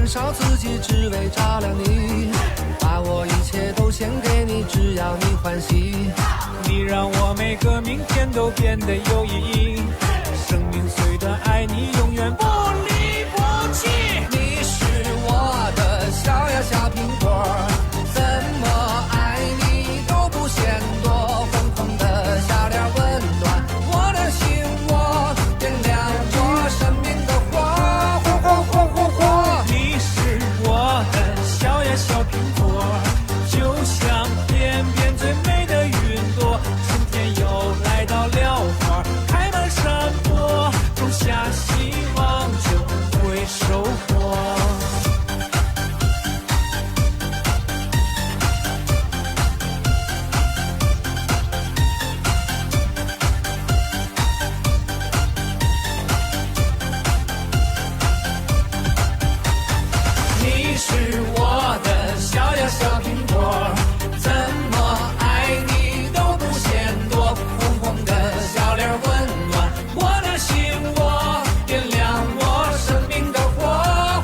烧自己只为照亮你，把我一切都献给你，只要你欢喜。你让我每个明天都变得有意义，生命虽短，爱你永远不离不弃。你是我的小呀小苹果，怎么爱你都不嫌多，红红的小脸温暖我的心窝，点亮我生命的火，火火火火火。你是我的小呀小苹果，就像天边最美的云朵，春天又来到了花开满山坡，种下希望就会收获。你是我的小呀小苹果，怎么爱你都不嫌多，红红的小脸温暖我的心窝，点亮我生命的火，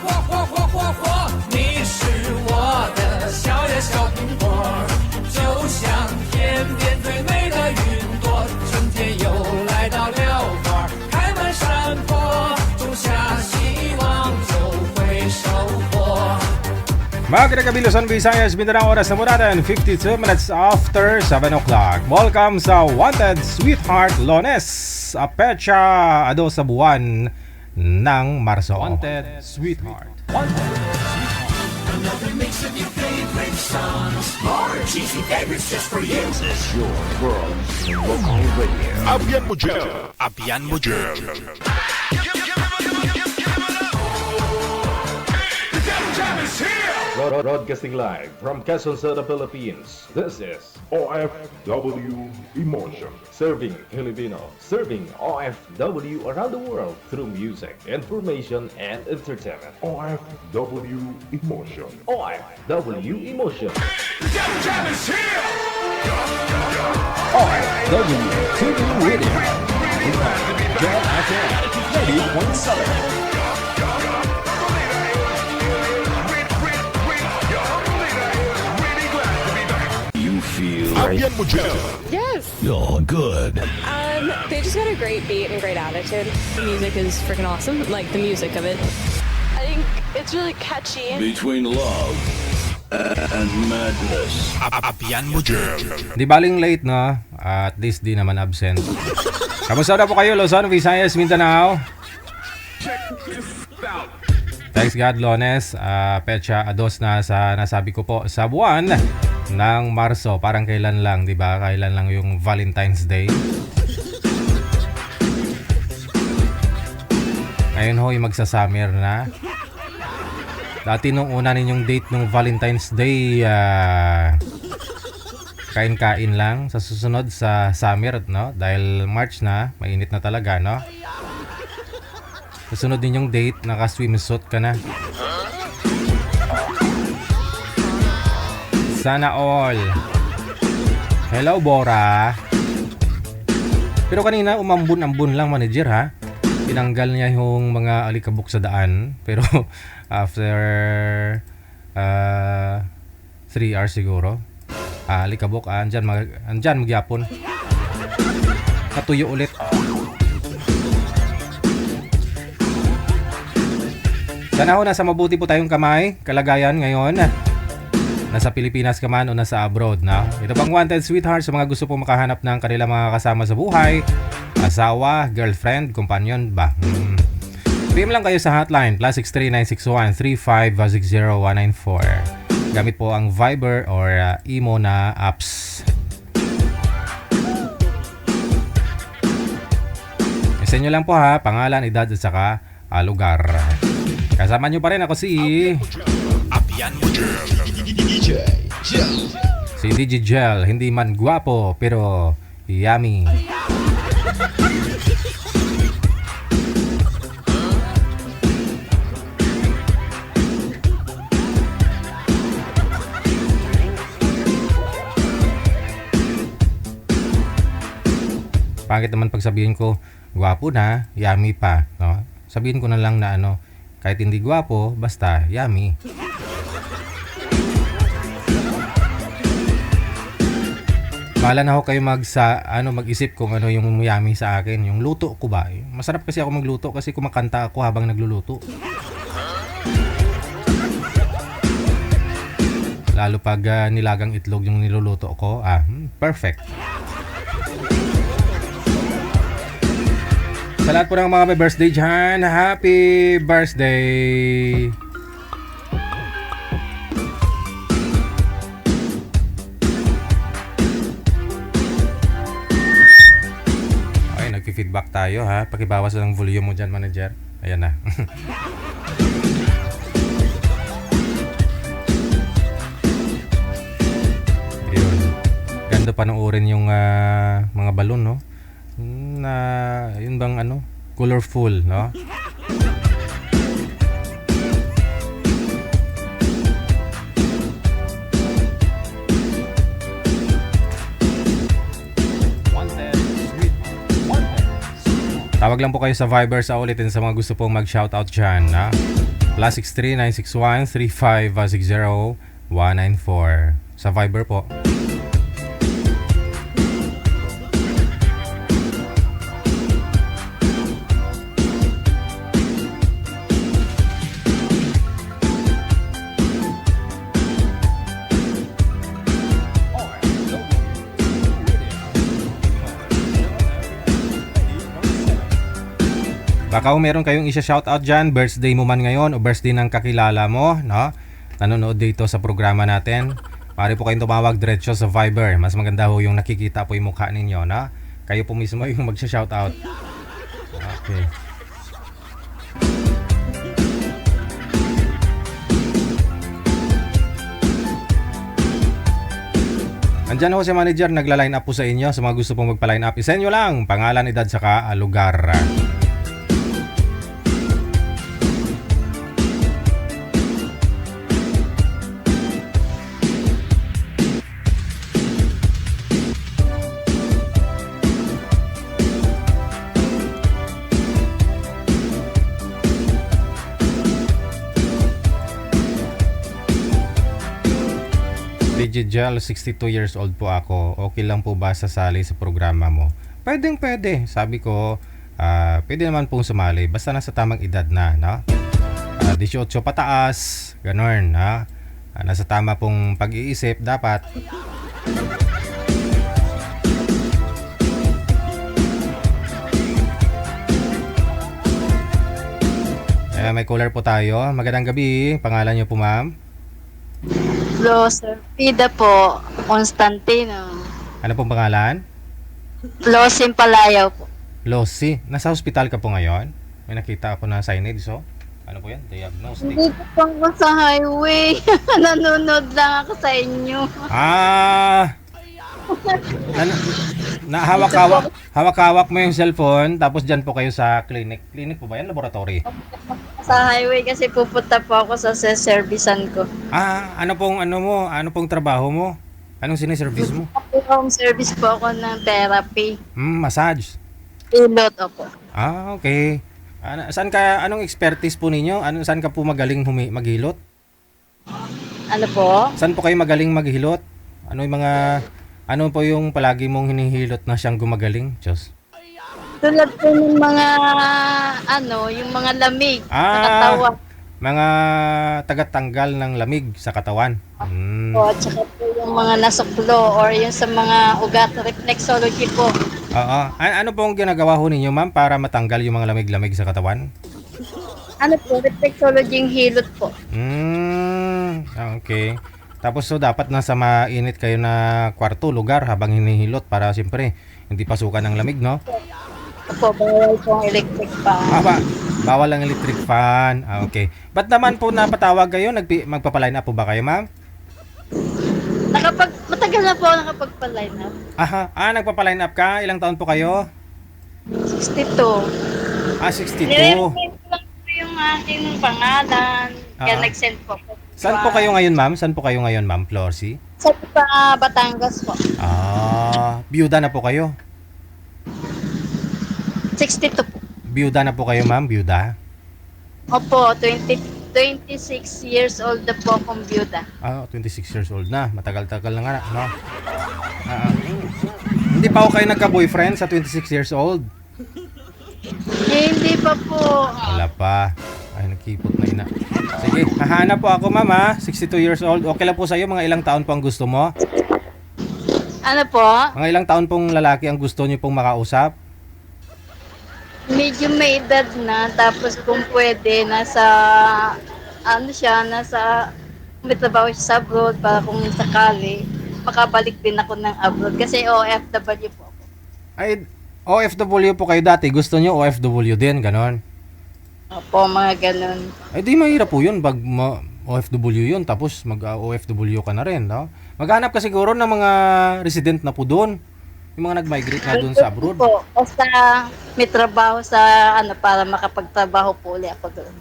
火火火火火。你是我的小呀小苹果，就像天边最美的云朵，春天又来到了花开满山坡，种下希望就会收获。Mga Luzon, Visayas, Mindanao, oras na po natin 52 minutes after 7 o'clock. Welcome sa Wanted Sweetheart Lones, Petsa Ado sa buwan ng Marso. Wanted Sweetheart. Another mix of your favorite songs. More cheesy favorites just for you. This is your world local radio. Abian mo dyan. Abian mo dyan. Broadcasting live from Quezon City, Philippines. This is OFW Emotion. Serving Filipino. Serving OFW around the world through music, information, and entertainment. OFW Emotion. OFW Emotion. OFW TV Radio. Jet FM 90.7. Abian mo dyan. Yes. You're good. They just got a great beat and great attitude. The music is freaking awesome. Like the music of it. I think it's really catchy. Between love and madness. Abian mo dyan. Di baling late, no? At least di naman absent. Kamusta na po kayo, Luzon, Visayas, Mindanao? Thanks God, Lones. Petsa Ados na sa nasabi ko po sa buwan ng Marso. Parang kailan lang, di ba? Kailan lang yung Valentine's Day. Ngayon ho, yung magsa-summer na. Dati nung una ninyong date nung Valentine's Day, kain-kain lang. Sa susunod sa summer, no? Dahil March na, mainit na talaga, no? Sa sunod ninyong date, naka-swimsuit ka na. Sana all. Hello, Bora. Pero kanina, umambun-ambun lang manager, ha? Tinanggal niya yung mga alikabok sa daan. Pero after 3 hours siguro, alikabok, andyan magyapon. Natuyo ulit. Sana ho, nasa mabuti po tayong kalagayan ngayon. Nasa Pilipinas ka man o nasa abroad, na. Ito pang Wanted Sweetheart sa mga gusto pong makahanap ng kanilang mga kasama sa buhay, asawa, girlfriend, companion ba. PM lang kayo sa hotline +63 961 3560194. Gamit po ang Viber or Imo na apps. Isa nyo lang po ha, pangalan, edad at saka lugar. Kasama nyo pa rin ako si DJ Gel. Hindi man guwapo pero yummy. Pangit naman pag sabihin ko guwapo na, yummy pa, no? Sabihin ko na lang na Kahit hindi gwapo, basta yummy. Bahala na ako kayo mag-isip kung ano yung yummy sa akin. Yung luto ko ba? Masarap kasi ako magluto kasi kumakanta ako habang nagluluto. Lalo pag nilagang itlog yung niluluto ko. Perfect. Sa lahat po ng mga may birthday dyan, happy birthday! Feedback tayo ha. Pakibawas ng volume mo dyan, manager. Ayan na. Ayun. Ganda panoorin yung mga balon, no? Yun bang colorful, no? Tawag lang po kayo sa Viber sa ulitin sa mga gusto pong mag-shoutout dyan. +63 961 3560 194 sa Viber po. Baka kung meron kayong isa-shoutout dyan, birthday mo man ngayon o birthday ng kakilala mo, no? Nanonood dito sa programa natin. Pare po kayong tumawag diretso sa Viber. Mas maganda ho yung nakikita po yung mukha ninyo, no? Kayo po mismo yung mag-shoutout. Okay. Andyan ho si manager, nagla-line up po sa inyo. Sa mga gusto pong magpa-line up, isend nyo lang pangalan, edad, saka lugar. Digigel, 62 years old po ako. Okay lang po ba sasali sa programa mo? Pwedeng pwede. Sabi ko, pwede naman pong sumali. Basta nasa tamang edad na, no? 18 pataas, ganun, ha? Nasa tama pong pag-iisip, dapat. May caller po tayo. Magandang gabi. Pangalan niyo po, ma'am? Hello, Sir Pida po, Constantino. Ano pong pangalan? Losim Palayaw po. Losi. Nasa hospital ka po ngayon? May nakita ako na signage, so? Ano po yan? Diagnostic. Dito po ako sa highway. Nanonood lang ako sa inyo. Hawak-hawak mo yung cellphone, tapos dyan po kayo sa clinic. Clinic po ba yan? Laboratory? Sa highway kasi pupunta po ako sa servisan ko. Ano pong trabaho mo? Anong siniservice mo? Home service po ako ng therapy. Massage. Pilot ako. Okay. Anong expertise po ninyo? Saan ka po magaling maghilot? Ano po? Saan po kayo magaling maghilot? Ano po yung palagi mong hinihilot na siyang gumagaling? Diyos. Tulad po ng mga, yung mga lamig sa katawan. Mga tagatanggal ng lamig sa katawan. O, at saka po yung mga nasuklo or yung sa mga ugat, reflexology po. Oo. Ano pong ginagawa ho ninyo, ma'am, para matanggal yung mga lamig-lamig sa katawan? Ano po, reflexology yung hilot po. Okay. Tapos so dapat nasa mainit kayo na kwarto, lugar habang hinihilot para siyempre hindi pasukan ng lamig, no? Opo, bawal po ang electric fan. Bawal ang electric fan. Okay. Ba't naman po napatawag kayo? Magpapaline up po ba kayo, ma'am? Matagal na po ako nakapagpa-line up. Nagpapaline up ka? Ilang taon po kayo? 62. 62. Nire-send ko lang po yung aking pangalan. Kaya nag-send po. Saan po kayo ngayon, ma'am? Saan po kayo ngayon, ma'am? Florcy? Sa Batangas po. Biyuda na po kayo? 62 po. Biyuda na po kayo, ma'am? Biyuda? Opo, 26 years old na po akong byuda. 26 years old na. Matagal-tagal na nga, no? Hindi pa ako kayo nagka-boyfriend sa 26 years old? Hindi pa po. Wala pa. Ay, nagkipot na ina. Sige, hahanap po ako, mama. 62 years old. Okay lang po sa'yo, mga ilang taon po ang gusto mo? Ano po? Mga ilang taon pong lalaki ang gusto niyo pong makausap? Medyo may edad na, tapos kung pwede, nasa may trabaho siya sa abroad para kung sakali, makabalik din ako ng abroad. Kasi OFW po ako. Ay, OFW po kayo dati. Gusto niyo OFW din, ganon? Opo, mga ganun. Ay, di mahirap po yun. Pag OFW yun, tapos mag-OFW ka na rin, no? Maghanap ka siguro ng mga resident na po doon. Yung mga nag-migrate na doon sa abroad. Po, basta may trabaho sa para makapagtrabaho po ulit ako doon.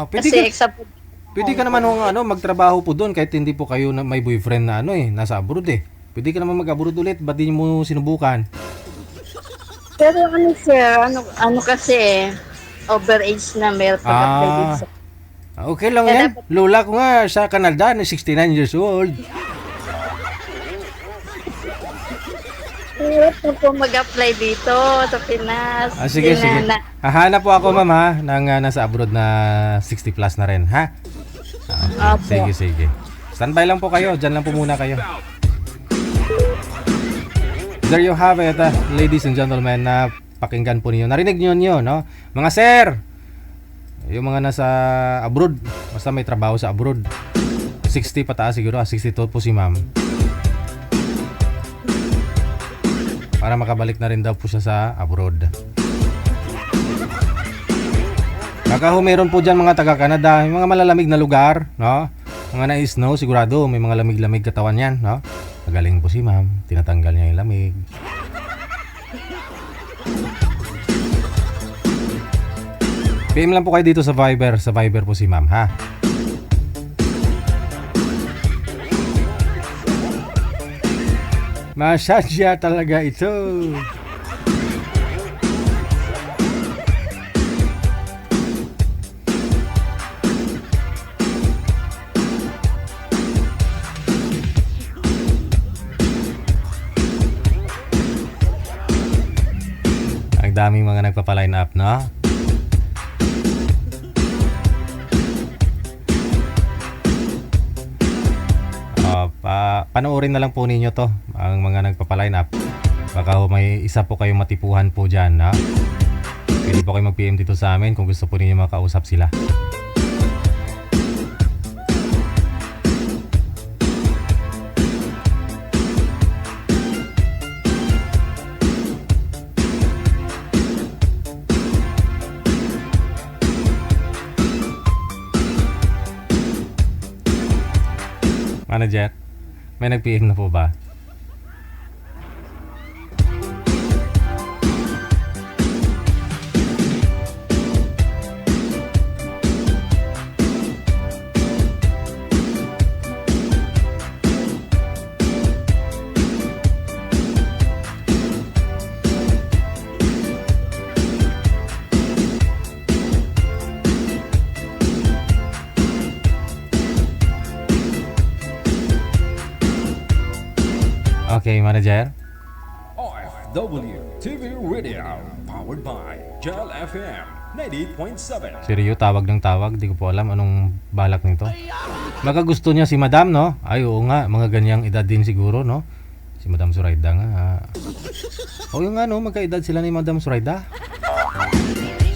Pwede Kasi ka, example, pwede ka naman magtrabaho po doon kahit hindi po kayo na may boyfriend na nasa abroad eh. Pwede ka naman mag-abroad ulit. Ba't di mo sinubukan? pero sir, kasi overage na meron pag-apply dito sa... Okay lang yan. Lola ko nga sa Canada na 69 years old. Hirap na po mag-apply dito sa Pinas. Sige. Hahanap po ako, mama, ng nasa abroad na 60 plus na rin, ha? Opo. Sige. Standby lang po kayo. Diyan lang po muna kayo. There you have it, ladies and gentlemen, na pakinggan po niyo. Narinig niyo, no? Mga sir, yung mga nasa abroad, basta may trabaho sa abroad. 60 pataas siguro, 62 po si ma'am. Para makabalik na rin daw po siya sa abroad. Baka meron po dyan mga taga-Canada, yung mga malalamig na lugar, no? Mga na-snow, sigurado may mga lamig-lamig katawan yan, no? Magaling po si ma'am, tinatanggal niya yung lamig. PM lang po kayo dito sa Viber po si ma'am, ha? Masadya talaga ito. Ang daming mga nagpapa-line up, no? Panoorin na lang po ninyo to, ang mga nagpapa-line up. Baka may isa po kayong matipuhan po dyan, ha? Pwede po kayo mag-PM dito sa amin kung gusto po ninyo makausap sila. Manager, may nag-PM na po ba? Okay, manager. OFW TV Radio, powered by Gel FM 98.7. Si Rio tawag ng tawag, di ko po alam anong balak nito. Baka gusto niya si Madam, no? Ay, oo nga, mga ganyang edad din siguro, no? Si Madam Suraida nga. O yung ano, magkaedad sila ni Madam Suraida.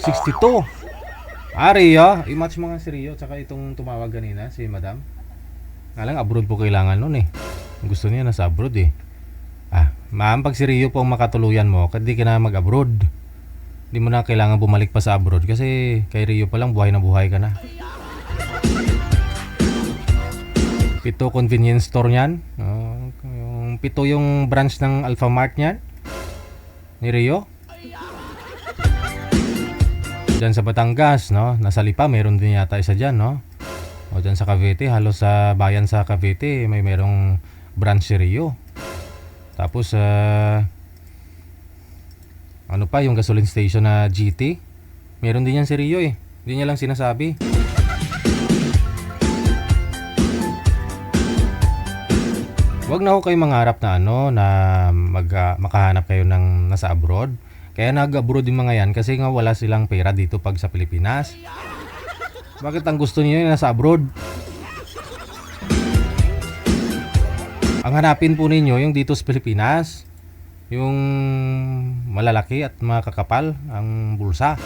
62. Rio, i-match mo nga si Rio, tsaka itong tumawag kanina, si Madam. Nga lang, abroad po kailangan nun eh. Gusto niya nasa abroad eh. Ma'am, pag si Rio po ang makatuluyan mo, hindi ka na mag-abroad. Hindi mo na kailangan bumalik pa sa abroad kasi kay Rio pa lang buhay na buhay ka na. 7 convenience store niyan. Yung 7 yung branch ng Alphamart niyan. Ni Rio. Diyan sa Batangas, no? Nasa Lipa, meron din yata isa dyan, no? O dyan sa Cavite, halos sa bayan sa Cavite, merong branch si Rio. Tapos ano pa yung gasoline station na GT, meron din yan si Rio eh. Hindi niya lang sinasabi. Huwag na ho kayo mangarap na na makahanap kayo ng nasa abroad. Kaya nag-abroad yung mga yan kasi nga wala silang pera dito pag sa Pilipinas. Bakit ang gusto niyo yung nasa abroad? Ang hanapin po ninyo yung dito sa Pilipinas. Yung malalaki at makakapal ang bulsa.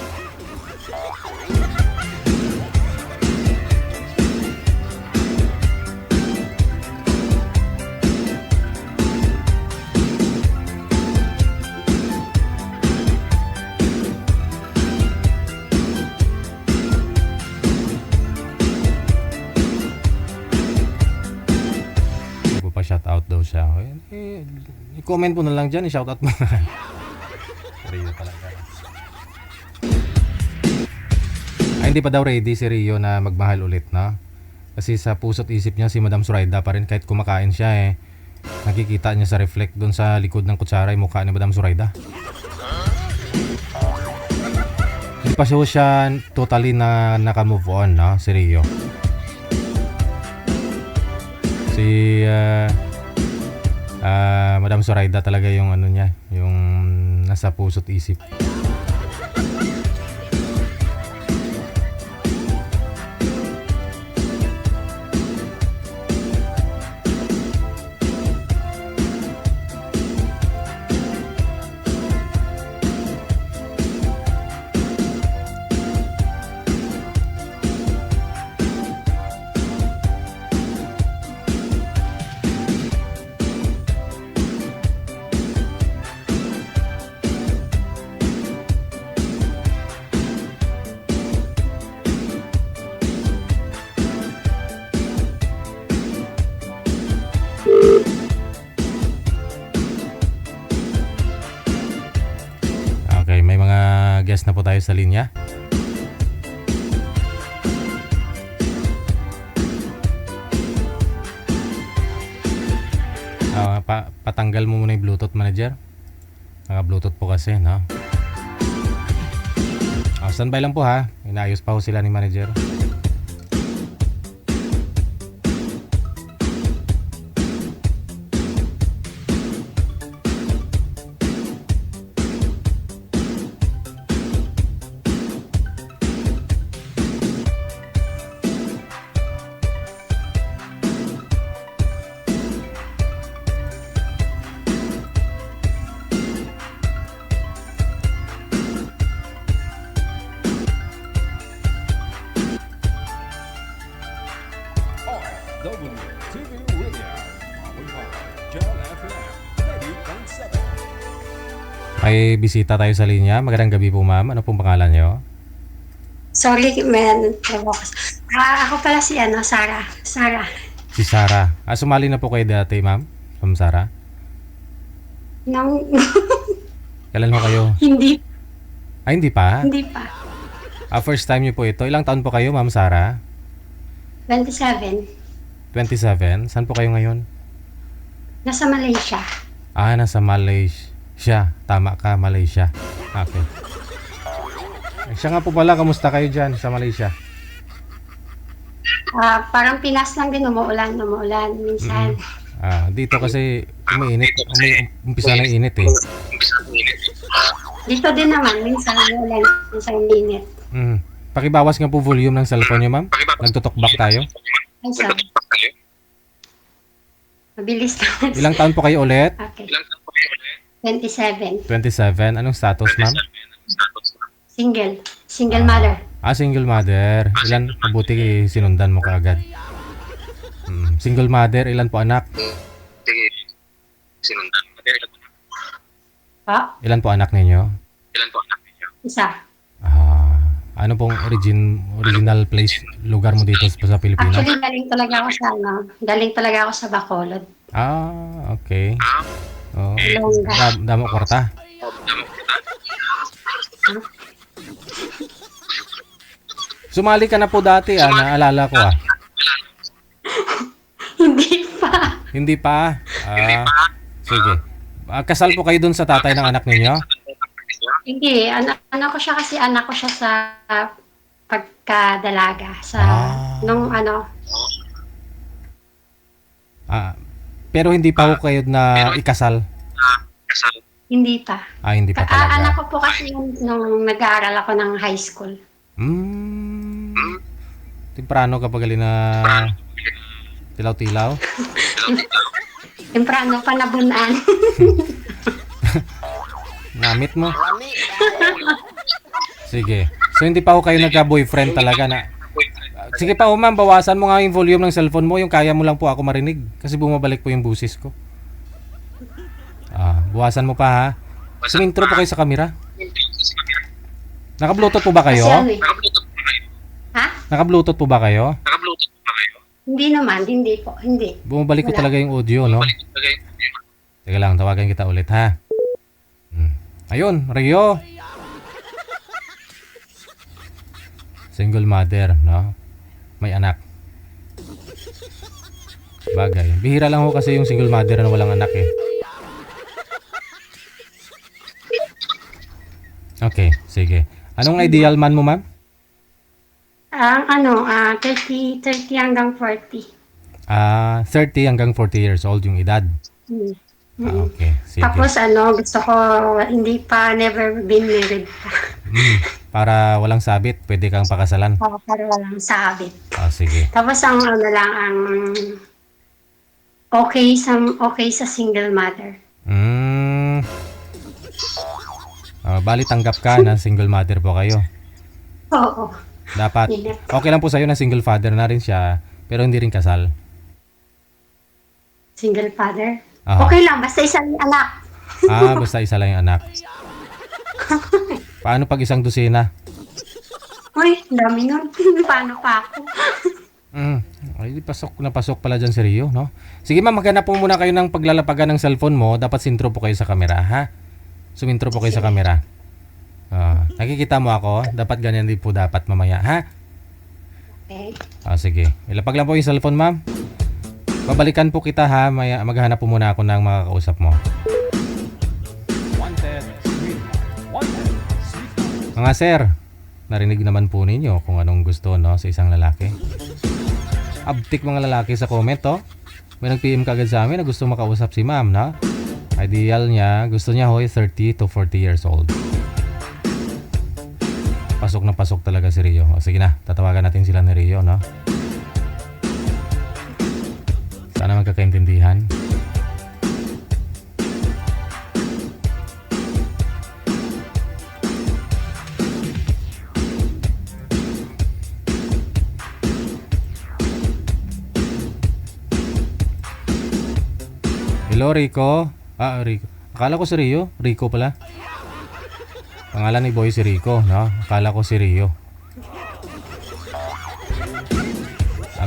Shoutout daw siya. I-comment mo na lang dyan, i-shoutout mo. Rio talaga. Hindi pa daw ready si Rio na magmahal ulit, no? Kasi sa puso't isip niya si Madam Zoraida pa rin kahit kumakain siya nakikita niya sa reflect doon sa likod ng kutsara yung mukha ni Madam Zoraida. Hindi pa siya totally na naka-move on, no? Si Rio. Si Madam Zoraida talaga yung niya, yung nasa puso't isip. Okay, may mga guest na po tayo sa linya. Patanggal mo muna yung Bluetooth, manager. Naka-Bluetooth po kasi, no? Standby lang po ha. Inaayos pa ho sila ni manager. OFW TV Radio, powered by Jal FM 90.7. May bisita tayo sa linya. Magandang gabi po, ma'am. Ano pong pangalan niyo? Sorry, man. Ako pala si Sarah. Sarah. Si Sarah. Sumali na po kayo dati, ma'am? Ma'am Sarah? Kailan ho kayo? Hindi. Hindi pa? Hindi pa. First time niyo po ito. Ilang taon po kayo, ma'am Sarah? 27. 27? Saan po kayo ngayon? Nasa Malaysia. Nasa Malaysia. Tama ka, Malaysia. Okay. Siya nga po pala, kamusta kayo dyan sa Malaysia? Parang Pinas lang din, umuulan minsan. Dito kasi umiinit. Umpisa na init eh. Dito din naman, minsan umuulan, minsan init. Pakibawas nga po volume ng cellphone niyo, ma'am. Nagtutok-back tayo. Ay, sorry. Mabilis naman. Ilang taon po kayo ulit? Okay. 27. 27. Anong status, ma'am? Single. Single mother. Single mother. Ilan? Mabuti sinundan mo kaagad. Single mother. Ilan po anak? Ilan po anak ninyo? Isa. Ano pong original place, lugar mo dito sa Pilipinas? Actually, galing talaga ako sa Bacolod. Okay. Damo kwarta. Sumali ka na po dati, naalala ko Hindi pa. Sige. Kasal po kayo dun sa tatay ng anak ninyo? Hindi, anak ko siya kasi anak ko siya sa pagkadalaga sa nung ano. Pero hindi pa ho kayo na ikasal? Hindi pa. Hindi pa talaga. Anak ko po kasi yun nung nag-aaral ako ng high school. Temprano kapag gali na tilaw-tilaw? Temprano pa nabunan. Namit mo? Sige. So hindi pa ho kayo nagka-boyfriend talaga na... Sige pa ho ma'am, bawasan mo nga yung volume ng cellphone mo, yung kaya mo lang po ako marinig. Kasi bumabalik po yung busis ko. Bawasan mo pa ha. Sumintro po kayo sa camera. Naka-bluetooth po ba kayo? Ha? Naka-bluetooth po ba kayo? Hindi naman, hindi po. Hindi. Bumabalik ko talaga yung audio, no? Teka lang, tawagan kita ulit ha. Ayun, Rio. Single mother, no? May anak. Bagay. Bihira lang ho kasi yung single mother na walang anak eh. Okay, sige. Anong ideal man mo, ma'am? 30 hanggang 40. 30 hanggang 40 years old yung edad. Okay, sige. Tapos gusto ko hindi pa never been married pa. Para walang sabit, pwede kang pakasalan. Para walang sabit. Sige. Tapos ang okay sa single mother. Bali tanggap ka na single mother po kayo. Oo. Dapat okay lang po sa'yo na single father na rin siya, pero hindi rin kasal. Single father? Okay lang, basta isang anak. Basta isa lang yung anak. Paano pag isang dosina? Uy, dami nun. Paano pa ako? Ay, pasok pala dyan si Rio, no? Sige ma'am, maghanap po muna kayo ng paglalapagan ng cellphone mo. Dapat sintro po kayo sa camera, ha? Sumintro po kayo sa camera. Nakikita mo ako? Dapat ganyan din po dapat mamaya, ha? Okay. Sige. Ilapag lang po yung cellphone, ma'am. Babalikan po kita, ha? Maghanap po muna ako ng makakausap mo. Mga sir, narinig naman po ninyo kung anong gusto, no, sa isang lalaki. Abtik mga lalaki sa comment, oh. May nag-PM kagad sa amin na gusto makausap si ma'am, no? Ideal niya, gusto niya hoy 30 to 40 years old. Pasok na pasok talaga si Rio. Sige na, tatawagan natin sila ni Rio, no? Sana magkakaintindihan. Hello, Rico. Rico. Akala ko si Rio. Rico pala. Pangalan ni boy si Rico, no? Akala ko si Rio.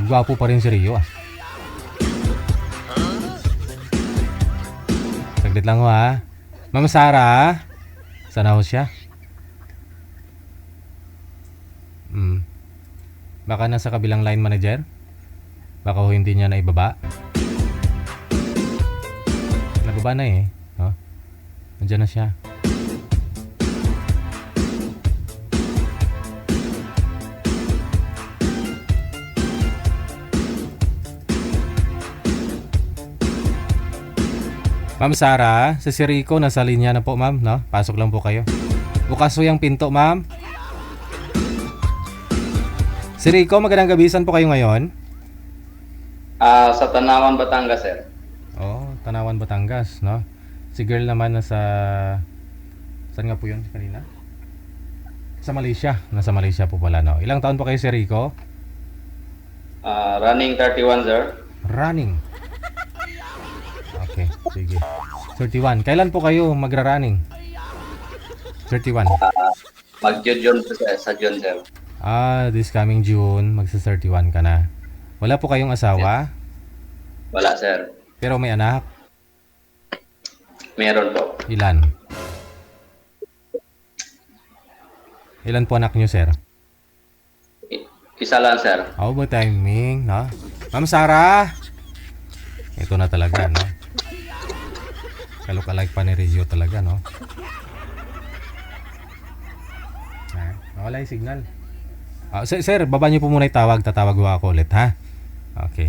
Gwapo pa rin si Rio, Saglit lang ho, ha? Ma'am Sarah, sana ho siya? Baka nasa kabilang line manager? Baka ho hindi niya naibaba? Nababa na eh. Nandiyan na siya. Ma'am Sarah, si Rico nasa linya na po, ma'am, no? Pasok lang po kayo. Bukas po yung pinto, ma'am. Si Rico, magandang gabisan po kayo ngayon? Sa Tanawan, Batangas, sir. Tanawan, Batangas, no? Si girl naman nasa... Saan nga po yun kanina? Sa Malaysia. Nasa Malaysia po pala, no? Ilang taon po kayo si Rico? Running 31, sir. Running? Okay, sige. 31. Kailan po kayo magra-running? 31. Mag-June sa June, sir. This coming June, magsa-31 ka na. Wala po kayong asawa? Wala, sir. Pero may anak? Meron po. Ilan? Ilan po anak nyo, sir? Isa lang, sir. Ba timing, no? Ma'am Sarah! Ito na talaga, no? Kalok-alike pa ni Rio talaga, no? Nawala yung signal. Sir, baba niyo po muna yung tawag. Tatawag ko ako ulit, ha? Okay.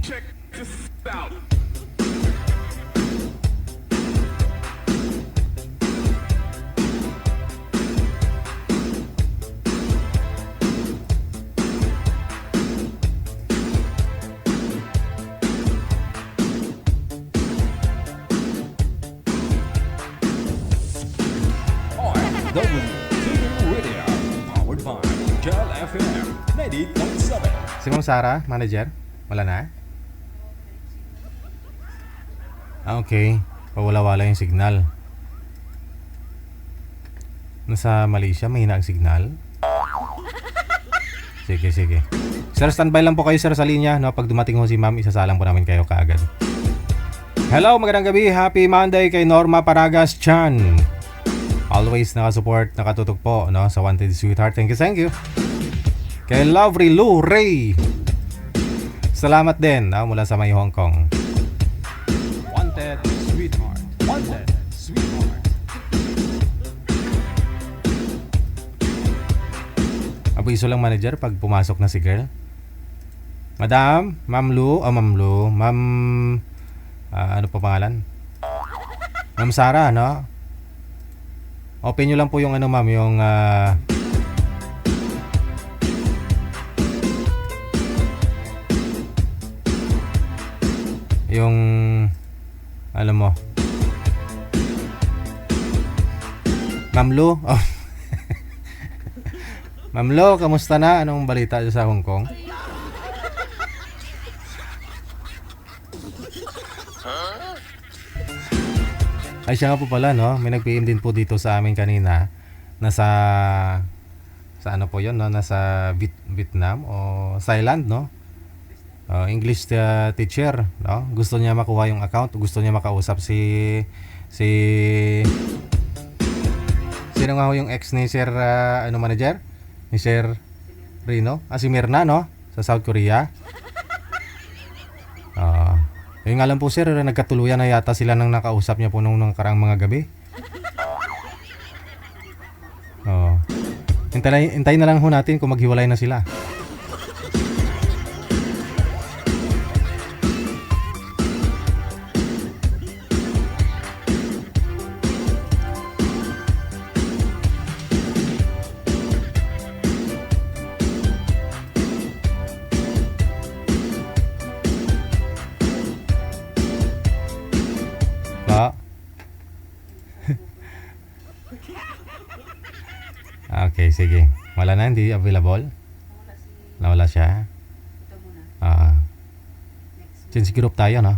OFW TV Radio, powered by Jal FM 90.7. Si Ma'am Sara, manager? Wala na? Okay. Pawala-wala yung signal. Nasa Malaysia, mahina ang signal. Sige. Sir, standby lang po kayo sir sa linya. No? Pag dumating ho si ma'am, isasalang po namin kayo kaagad. Hello, magandang gabi. Happy Monday kay Norma Paragas Chan. Always nakasupport, nakatutok po no, sa Wanted Sweetheart. Thank you. Kay Lovely Lou Ray. Salamat din mula sa may Hong Kong. Wanted Sweetheart. Wanted Sweetheart. Abiso lang manager pag pumasok na si girl. Madam, Ma'am Lou, ano pa pangalan? Ma'am Sara, no? Open nyo lang po yung ano ma'am, yung alam mo Ma'am Lu. Oh. Ma'am Lu, kamusta na? Anong balita sa Hong Kong? Ay siya nga po pala no, may nag-PM din po dito sa amin kanina. Nasa sa ano po 'yon no, nasa Vietnam o Thailand no. English teacher no. Gusto niya makuha yung account, gusto niya makausap si sino nga ho yung ex ni Sir manager? Ni Sir Rino? Si Mirna no, sa South Korea. Yung nga lang po sir, nagkatuluyan na yata sila nang nakausap niya po nung nakaraang mga gabi. Hintayin na lang ho natin kung maghiwalay na sila. Okay, sige. Wala na, hindi available? Nawala siya? Change group tayo, no?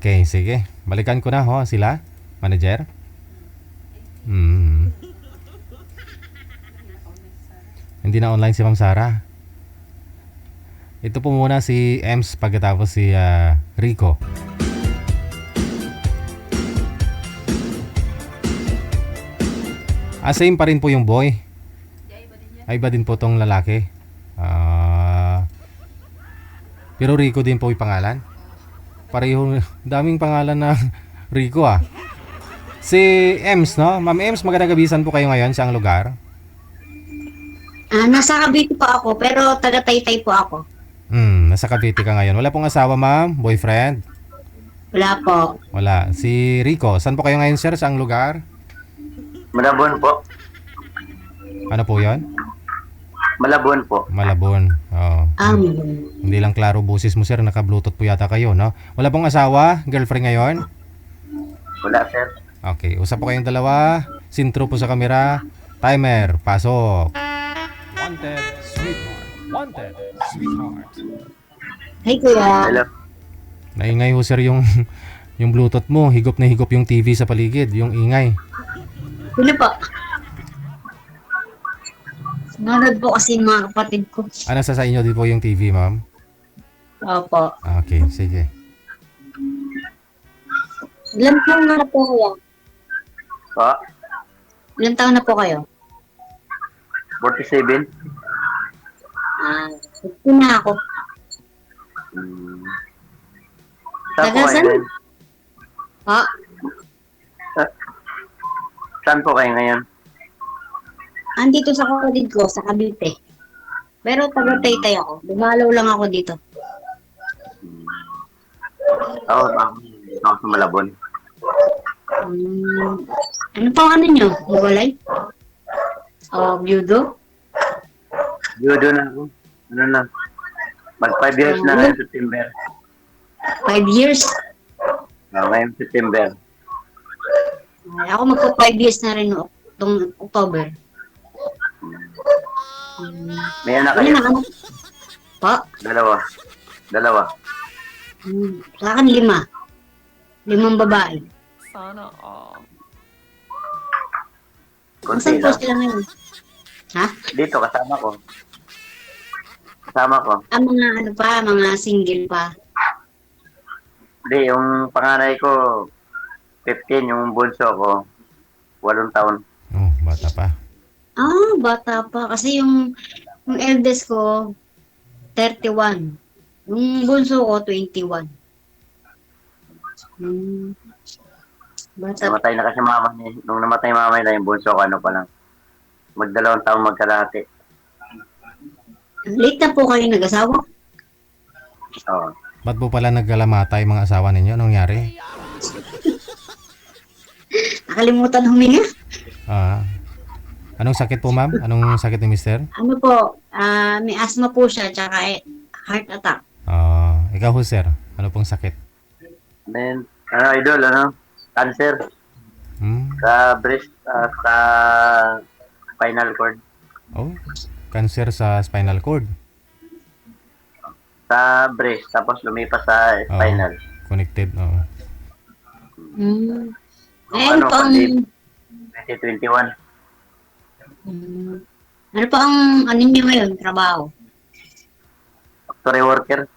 Okay, sige. Balikan ko na ho sila, manager. Hindi na online si Ma'am Sara. Ito po muna si Ems pagkatapos si Rico. Same pa rin po yung boy. Ay, iba din po tong lalaki. Pero Rico din po yung pangalan. Pareho, daming pangalan na Rico Si Ems, no? Ma'am Ems, magandang gabisan po kayo ngayon sa ang lugar. Nasa Cavite po ako, pero taga Taytay po ako. Nasa Cavite ka ngayon. Wala pong asawa, ma'am? Boyfriend? Wala po. Wala. Si Rico, saan po kayo ngayon, sir, sa ang lugar? Malabon po. Ano po yon? Malabon po. Malabon. Hindi lang klaro boses mo, sir. Naka-bluetooth po yata kayo, no? Wala pong asawa? Girlfriend ngayon? Wala, sir. Okay. Usap po kayong dalawa. Sintro po sa kamera. Timer. Pasok. Wanted Sweetheart. Wanted Sweetheart. Hey, kuya. Hello. Naingay ho, sir, yung bluetooth mo. Higop na higop yung TV sa paligid. Yung ingay. Ano po? Nanood po kasi mga kapatid ko. Nasa sa inyo din po yung TV, ma'am? Opo. Okay, sige. Ilan taon na po kuya? Po, Ilan taon na po kayo? 47. 50 na ako. Hmm. Saan po Taga kayo saan? ngayon? Po? Saan po kayo ngayon? Andito sa kapatid ko, sa Cavite. Pero taga Taytay ako. Dumalaw lang ako dito. Oo, ako sa Malabon. Ano pang ano nyo? Hiwalay? O Byudo? Judo na ako. Ano na? Mag 5 years na ngayong September. 5 years? Ngayong September. Ako magpa 5 years na rin itong October. May anak Ano kayo? na anak? Po? Dalawa. Sa akin 5. 5 babae. Sana all. Kunti Saan po lang. sila ngayon? Ha? Dito, kasama ko. Ang mga ano pa, mga single pa. Hindi, yung panganay ko, 15, yung bunso ko, 8 taon. Oh, bata pa. Bata pa. Kasi yung eldest ko, 31. Yung bunso ko, 21. Bata. Namatay na kasi mama niya. Nung namatay mama niya, yung bunso ko, ano pa lang. Mag-2 taon magkalahati. Late na po kayo nag-asawa? Oo. Ba't po pala nagkalamatay mga asawa ninyo? Anong nangyari? Nakalimutan huminga? Anong sakit po, ma'am? Anong sakit ni mister? Ano po, may asthma po siya, tsaka heart attack. Ikaw ho, sir. Ano pong sakit? Then, idol, cancer. Sa breast, sa spinal cord. Oh, cancer sa spinal cord. Sa breast, tapos lumipas sa spinal. Connected, oo. Ano pa ang... 2021. Ano pa ang ano niyo ngayon, trabaho? Factory worker.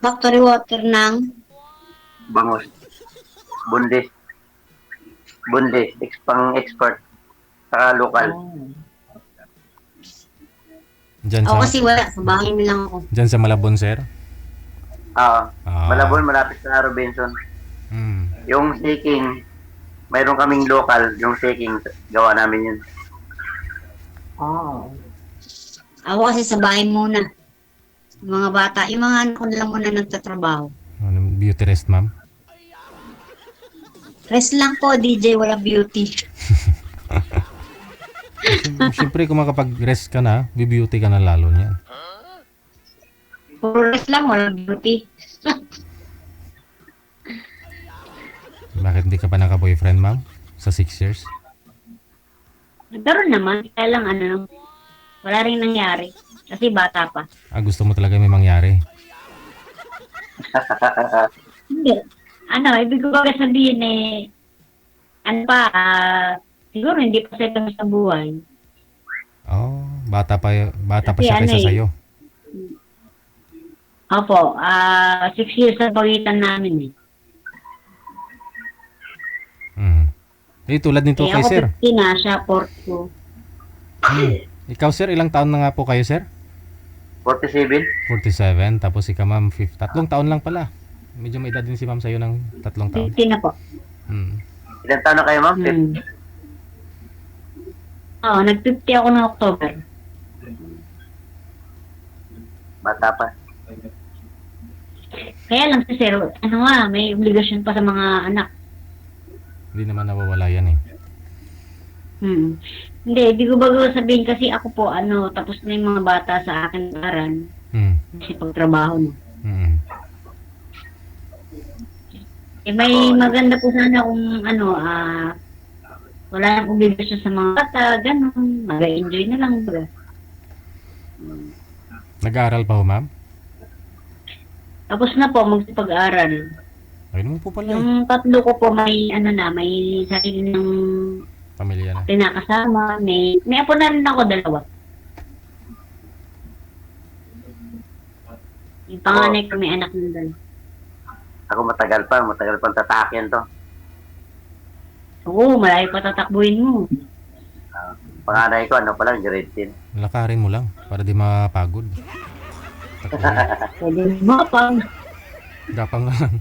Factory worker ng... Bangus. Bundis, pang-export. Saka lokal. Diyan Ako sa, kasi wala, sa bahay na lang ako. Diyan sa Malabon, sir? Malabon, malapit sa Robinson. Yung shaking, mayroon kaming local, yung shaking, gawa namin yun. Ako kasi sa bahay muna. Yung mga bata, yung mga anak ko na lang muna nagtatrabaho. Beauty rest, ma'am? Rest lang po, DJ, wala beauty. Siyempre, kung makapag-rest ka na, beauty ka na lalo niyan. Puro rest lang, wala beauty. Bakit hindi ka pa naka-boyfriend, ma'am? Sa 6 years? Nagkaroon naman, kaya lang wala rin nangyari. Kasi bata pa. Gusto mo talaga may mangyari? Hindi. Ibig ko ba sabihin siguro hindi pa settle sa buhay. Bata pa Kasi siya kaysa sa'yo. Opo, 6 years sa pagitan namin . Tulad nito kay sir. Ako 50 na, siya 42. Ikaw, sir, ilang taon na nga po kayo, sir? 47. 47, tapos ikaw, ma'am, 3 taon lang pala. Medyo may edad din si ma'am sa'yo ng 3 taon. 50 na po. Ilang taon na kayo, ma'am? Nag-50 ako ng October. Bata pa. Kaya lang si sir, may obligasyon pa sa mga anak. Hindi naman nawawala yan eh. Hindi, di ko bago sabihin kasi ako po, tapos na yung mga bata sa akin aral. Kasi pagtrabaho mo. May maganda po sana kung wala nang obligasyon sa mga bata, gano'n. Mag-enjoy na lang. Nag-aaral pa ho, ma'am? Tapos na po, magsipag-aral. Ayun mo po pala Yung 3 ko po may may sarili ng pamilya na. Tinakasama, may apo na rin ako 2. Yung panganay ko may anak na 2. Ako matagal pang tatakyan to. Oo, malayo pa tatakbuhin mo. Panganay ko, ano pa lang, grade 10. Lakarin mo lang para di mapagod. Pwede mapang. Gapang nga lang.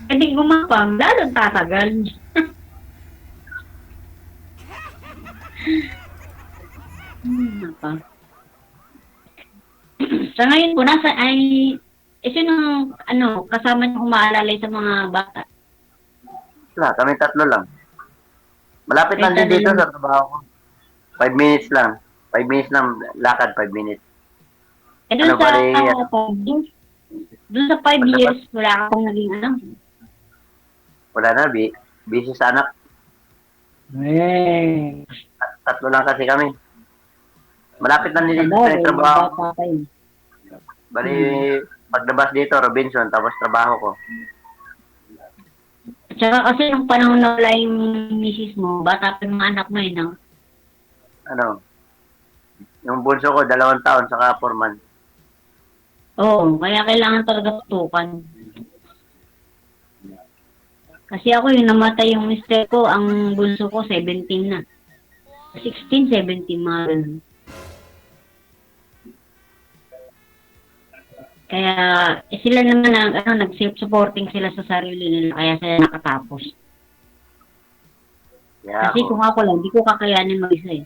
Pwede gumapang, lalong tatagal. Napa. Sa ngayon po, sinong, kasama niyo umaalalay sa mga bata? Wala, kami 3 lang. Malapit lang din dito sa trabaho ko. 5 minutes lang. 5 minutes lang, lakad 5 minutes. Doon sa 5 years, wala akong naging Wala na, busy sa anak. 3 lang kasi kami. Malapit lang din dito sa trabaho. Bali, paglabas dito, Robinson, tapos trabaho ko. At saka kasi yung panahon na wala yung misis mo, bata pa yung mga anak mo no? Yung bunso ko, 2 taon, saka 4 months. Oo, kaya kailangan talaga tutukan. Kasi ako yung namatay yung mister ko, ang bunso ko 17 na. 16, 17 mga ganun. Kaya sila naman nag-self-supporting sila sa sarili nila, kaya sila nakatapos. Yeah, kasi kung ako lang, di ko kakayanin mag-isa eh.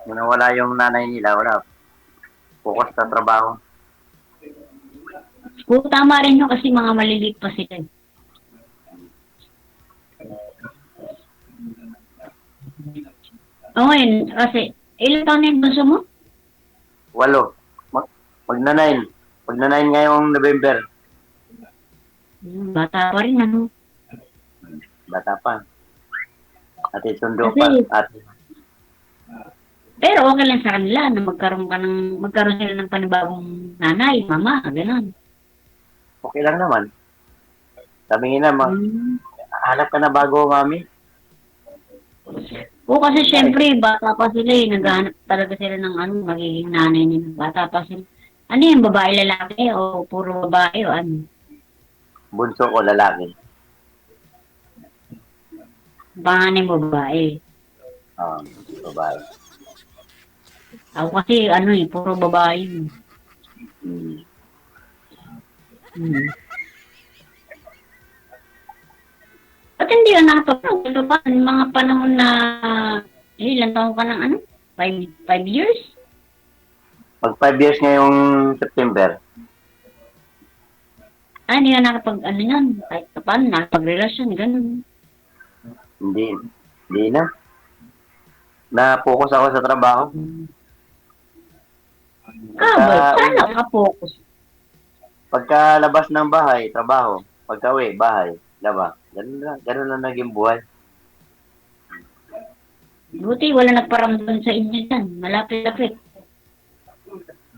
Kung nawala yung nanay nila, wala. Focus sa trabaho. Kung tama rin yun kasi mga maliliit pa sila. O ngayon, kasi ilan taon na yung bunso mo? 8. Pag-9 ngayong November. Bata pa rin, Bata pa. Ate, sundo pa. Pero okay lang sa kanila na magkaroon sila ng panibagong nanay, mama, gano'n. Okay lang naman. Sabi nga naman, hanap ka na bago, mami? Oo, kasi syempre, bata pa sila naghahanap talaga sila ng magiging nanay nila. Bata pa sila. Ano yung babae, lalaki, o puro babae, o ano? Bunso ko, lalaki. Panganay mo, babae. Babae. Ako kasi, puro babae. Ba't hindi ka nakapagpapag? Ito pa, mga panahon na, ilan taon ka ng 5 years? Pag 5 years ngayong September. Hindi ka nakapag, kahit paano, nakapag-relasyon, gano'n. Hindi na. Na-focus ako sa trabaho. Saan naka-focus? Pagkalabas ng bahay, trabaho. Pagka-uwi, bahay, laba. Ganun lang naging buhay. Buti, wala nagparamdam sa inyo dyan. Malapit-lapit.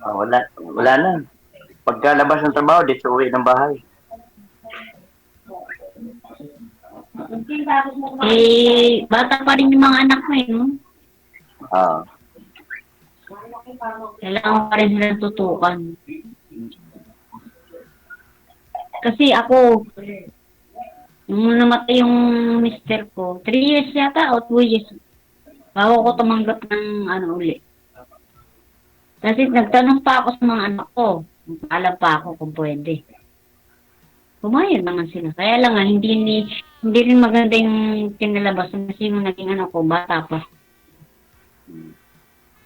Wala na. Pagkalabas ng trabaho, dito uwi ng bahay. Bata pa rin yung mga anak mo no? Kailangan pa rin silang tutukan. Kasi ako, nung namatay yung mister ko, 3 years yata o 2 years, bago ko tumanggap ng uli. Kasi nagtanong pa ako sa mga anak ko, alam pa ako kung pwede. Pumayag naman sila. Kaya lang hindi rin maganda yung kinalabas kasi yung naging ko, bata pa.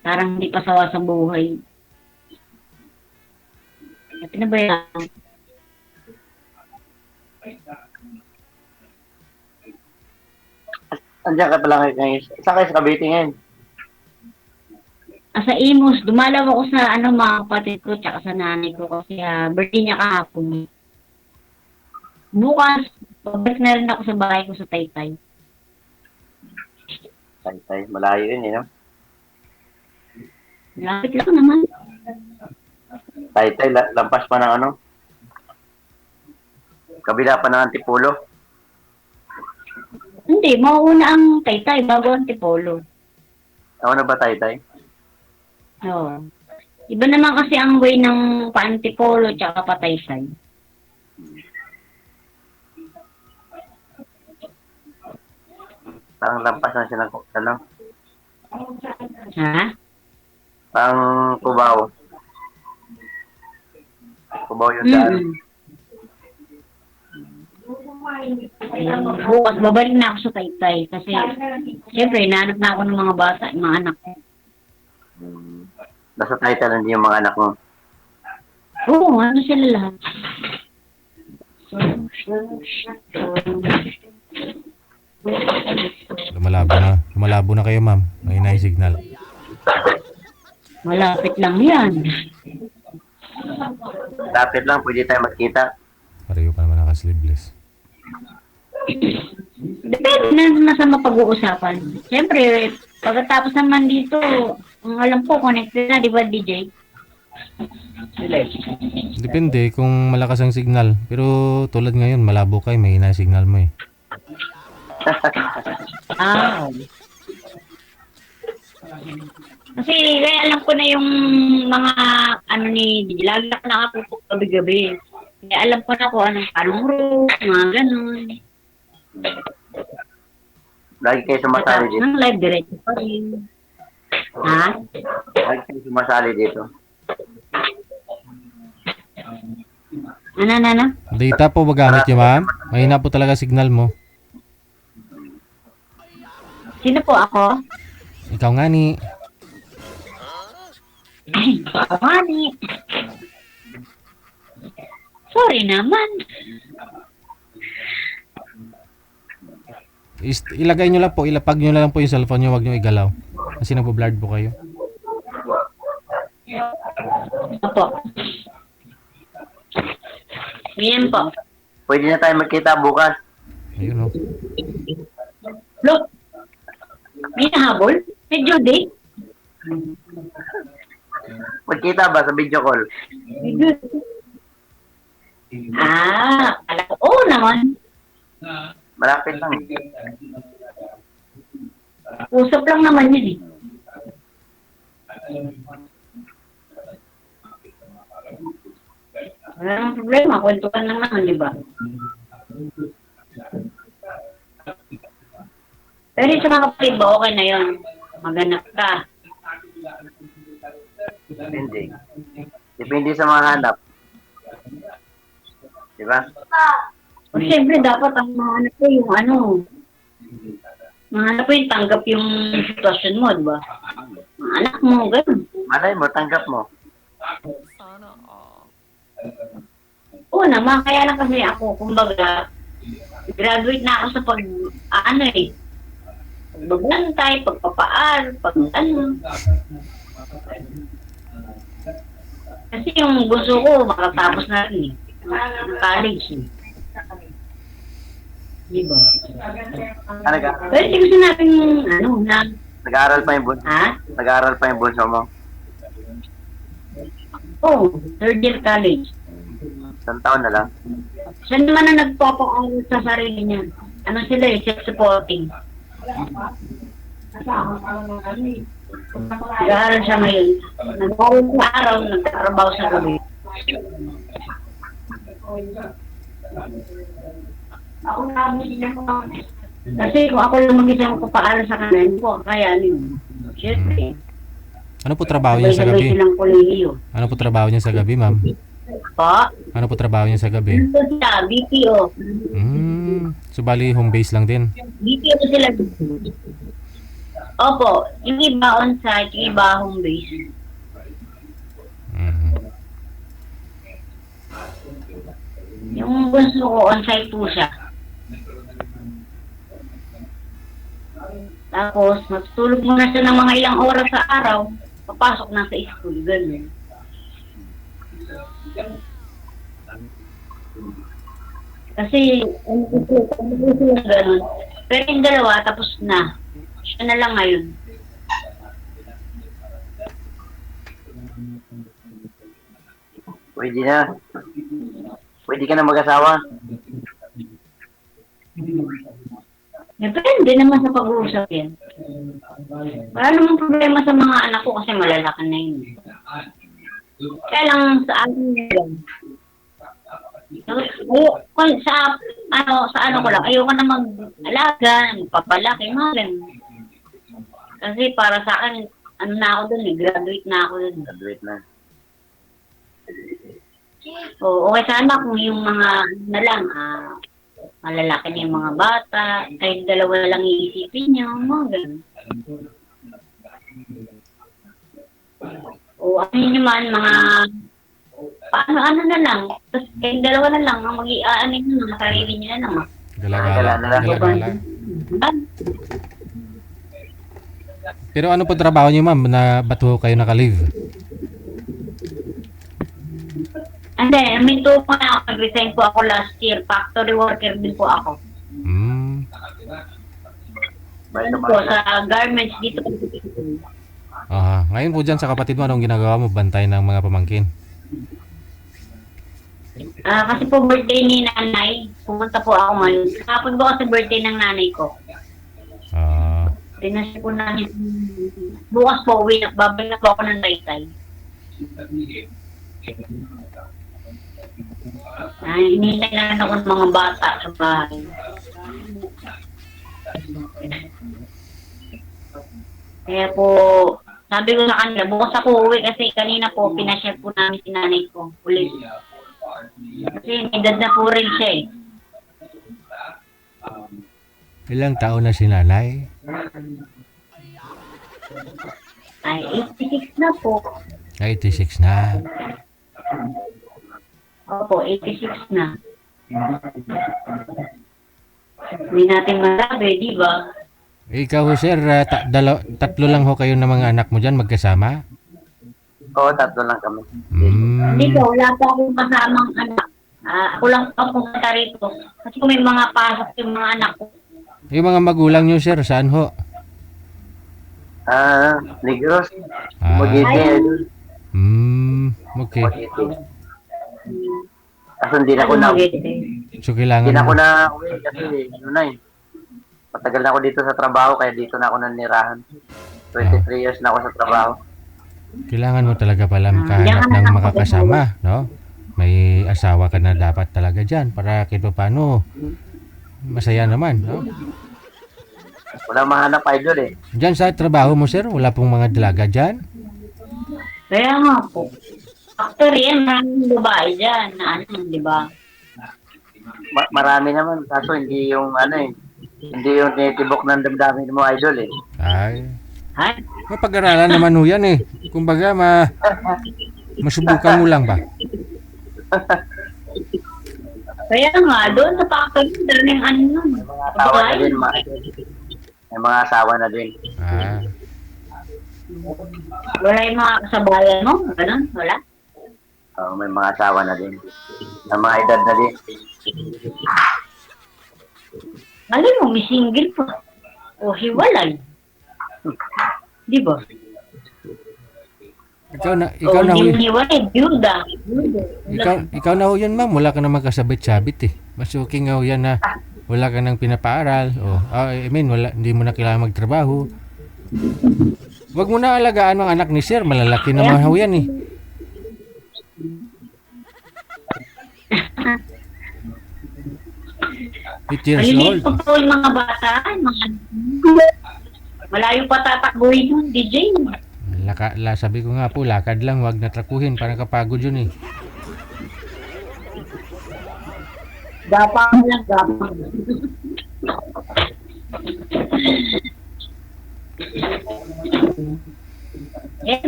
Parang hindi pa sawa sa buhay. At pinabayaan. Andiyan ka pala ngayon. Saan kayo sa Cavite ngayon? Sa Imus, dumalaw ako sa mga kapatid ko tsaka sa nanay ko kasi birthday niya kahapon. Bukas, pabalik na rin ako sa bahay ko sa Taytay. Taytay, malayo yun no? Lapit lang naman. Taytay, lampas pa ng kabila pa ng Antipolo. Hindi, mauuna ang Taytay bago ang Antipolo. Ako na ba Taytay? Oo. Iba naman kasi ang way ng pa-antipolo tsaka pataytay. Parang lampas na siya ng ano, Ha? parang Cubao. Cubao yung daan. Bukas babalik na ako sa Taytay kasi siyempre hinahanap na ako ng mga bata, yung mga anak ko. Nasa title hindi yung mga anak mo. Oo, ano sila lahat. Lumalabo na kayo, ma'am. May signal. Malapit lang yan. Lapit lang, pwede tayo magkita. Pareho pa naman naka-sleeveless. Depende na sa mapag-uusapan. Siyempre, pagkatapos naman dito, ang alam ko, connected na, di ba, DJ? Depende kung malakas ang signal. Pero tulad ngayon, malabo kayo, may hina signal mo eh. Kasi kaya alam ko na yung mga ano ni DJ, lagi ako nakapupok gabi-gabi. Kaya alam ko na kung anong panong mga ganun. Lagi kayo sumasali dito. Ang live diretso pa rin. Ha? Lagi kayo sumasali dito. Ano? Data po ba gamit niyo, ma'am? Mahina po talaga signal mo. Sino po ako? Ikaw nga ni. Ay, mami. Sorry naman. Ilagay nyo lang po, ilapag nyo lang po yung cellphone nyo, wag nyo igalaw. Kasi nagpo-blurred po kayo. Opo. Yan po. Pwede na tayo magkita bukas. Ayun o. Look. May nahabol? May Judy? Magkita ba sa video call? Alam ko. Oo naman. Malapit lang. Usap lang naman yun eh. Wala namang problema. Kwentuhan lang naman, di ba? Pero sa mga kapatid ba, okay na yun? Maganap ka. Depende. Depende sa mga hanap. Diba? O siyempre, dapat ang mga anak ko yung ano, mga anak ko yung tanggap yung sitwasyon mo, di ba? Mga anak mo, gano'n. Malay mo, tanggap mo. Oo naman, kaya lang kasi ako, kumbaga, graduate na ako sa pagbabantay, pagpapaal, Kasi yung gusto ko, makatapos na rin ng college eh. Diba? Pero hindi ko sinabing, nag-aaral pa yung bunso? Ha? Nag-aaral pa yung bunso mo? Oo, third year college. Isang taon na lang? Siya naman na nagpapaaral sa sarili niya. Ano sila eh, self-supporting. Nag-aaral siya ngayon. Nag-aaral sa araw, nagtatrabaho sa gabi. Kasi kung ako lang mag-isa magpapaaral sa kanila, hindi ko kakayanin. Siyempre. Ano po trabaho niya sa gabi? Ano po trabaho niya sa gabi, ma'am? Po? Ano po trabaho niya sa gabi? Ito siya, BPO. So bali home base lang din? BPO sila. Opo, yung iba on-site, yung iba home base. Yung gusto ko, on-site po siya. Tapos, matutulog muna siya ng mga ilang oras sa araw, papasok na sa school, gano'n. Kasi, ano sila gano'n. Pero yung dalawa, tapos na. Siya na lang ngayon. Pwede na. Pwede ka na mag-asawa. Depende naman sa pag-uusap yan. Wala namang problema sa mga anak ko kasi malalakan na yun. Kaya lang sa akin lang. Kung sa ano ko lang, ayoko na mag-alaga, magpapalaki, mga ganun. Kasi para sa akin, ano na ako dun graduate na ako dun. Graduate na. O, okay sana kung yung mga, na lang, malalaki na yung mga bata, kahit dalawa na lang iisipin nyo, mga ganun. O, ano yun naman, mga, ano na lang, tapos kahit dalawa na lang, ang mag-i-aanin nyo ng sarili nyo na lang. Galagala. Pero ano po trabaho niyo, ma'am, na ba't ho kayo naka-leave? Hindi, minto po na ako, nag-resign po ako last year, factory worker din po ako. Ano po, sa garments dito. Ngayon po dyan sa kapatid mo, anong ginagawa mo? Bantay ng mga pamangkin? Kasi po birthday ni nanay, pumunta po ako ngayon. Kapag po kasi birthday ng nanay ko. Tinasya po namin. Bukas po, uwi na. Babay na po ako ng Taytay. Hinihintay na rin ako ng mga bata sa bahay. Kaya po, sabi ko sa kanila, bukas ako uwi kasi kanina po, pinashare po namin si nanay ko. Ulit. Kasi edad na po rin siya eh. Ilang taon na si nanay? Ay, 86 na po. 86 na. Opo, 86 na. Hindi natin masabi, di ba? Ikaw ho, sir, tatlo lang ho kayo ng mga anak mo dyan magkasama? Oo, tatlo lang kami. Dito, wala po akong kasamang anak. Ako lang po pumunta rito. Kasi kung may mga pasok yung mga anak ko. Yung mga magulang nyo, sir, saan ho? Negros. Magiging. Okay. Kaso hindi na ako na So, kailangan hindi na ako na uwi kasi matagal na ako dito sa trabaho kaya dito na ako nanirahan. 23 years na ako sa trabaho. Kailangan mo talaga pala makahanap ng makakasama, no? May asawa ka na dapat talaga dyan para kahit paano masaya naman, no? Wala mahanap idol eh. Diyan sa trabaho mo, sir, wala pong mga dalaga dyan? Kaya nga po. Actually, maraming babae dyan na di ba? Marami naman, kaso hindi yung hindi yung tinitibok ng damdamin mo idol eh. Ay. Mapag-aralan naman ho yan eh. Kumbaga, masubukan mo lang ba? Kaya nga, doon sa factory, daming nun. May mga asawa na din. Wala yung mga kasabayan mo? Ganun? Wala? Oo, may mga asawa na din. Na mga edad na din. Alam mo, may single pa. O hiwalay. Di ba? Ikaw na ho. Hiwalay, byuda. Ikaw na ho yan, ma'am. Wala ka na magkasabit-sabit eh. Mas okay nga ho yan na wala ka nang pinapaaral. Hindi mo na kailangan magtrabaho. Huwag mo na alagaan ang anak ni sir. Malalaki naman ho yan eh. Maliliit pa po yung mga bata. Malayo pa tatakbuhin yung DJ. Sabi ko nga po, lakad lang. Huwag natrakuhin. Parang kapagod yun eh. Gapang lang, gapang.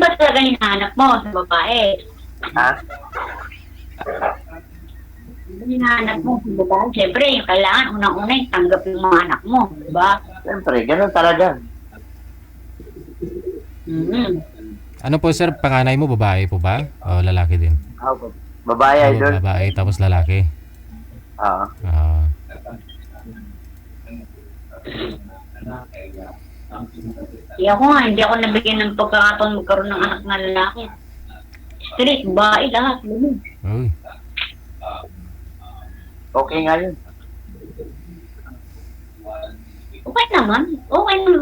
Ba talaga hinahanap mo sa babae? Hinahanap mo sa babae? Siyempre, yung kailangan unang-una yung tanggap yung mga anak mo, diba? Siyempre, ganun talaga. Ano po sir, panganay mo, babae po ba? O lalaki din? Babae, idol. Babae, tapos lalaki? Hindi ako nabigyan ng pagkakataon magkaroon ng anak na lalaki. Straight, babae lahat. Uy. Okay nga yun. Okay naman.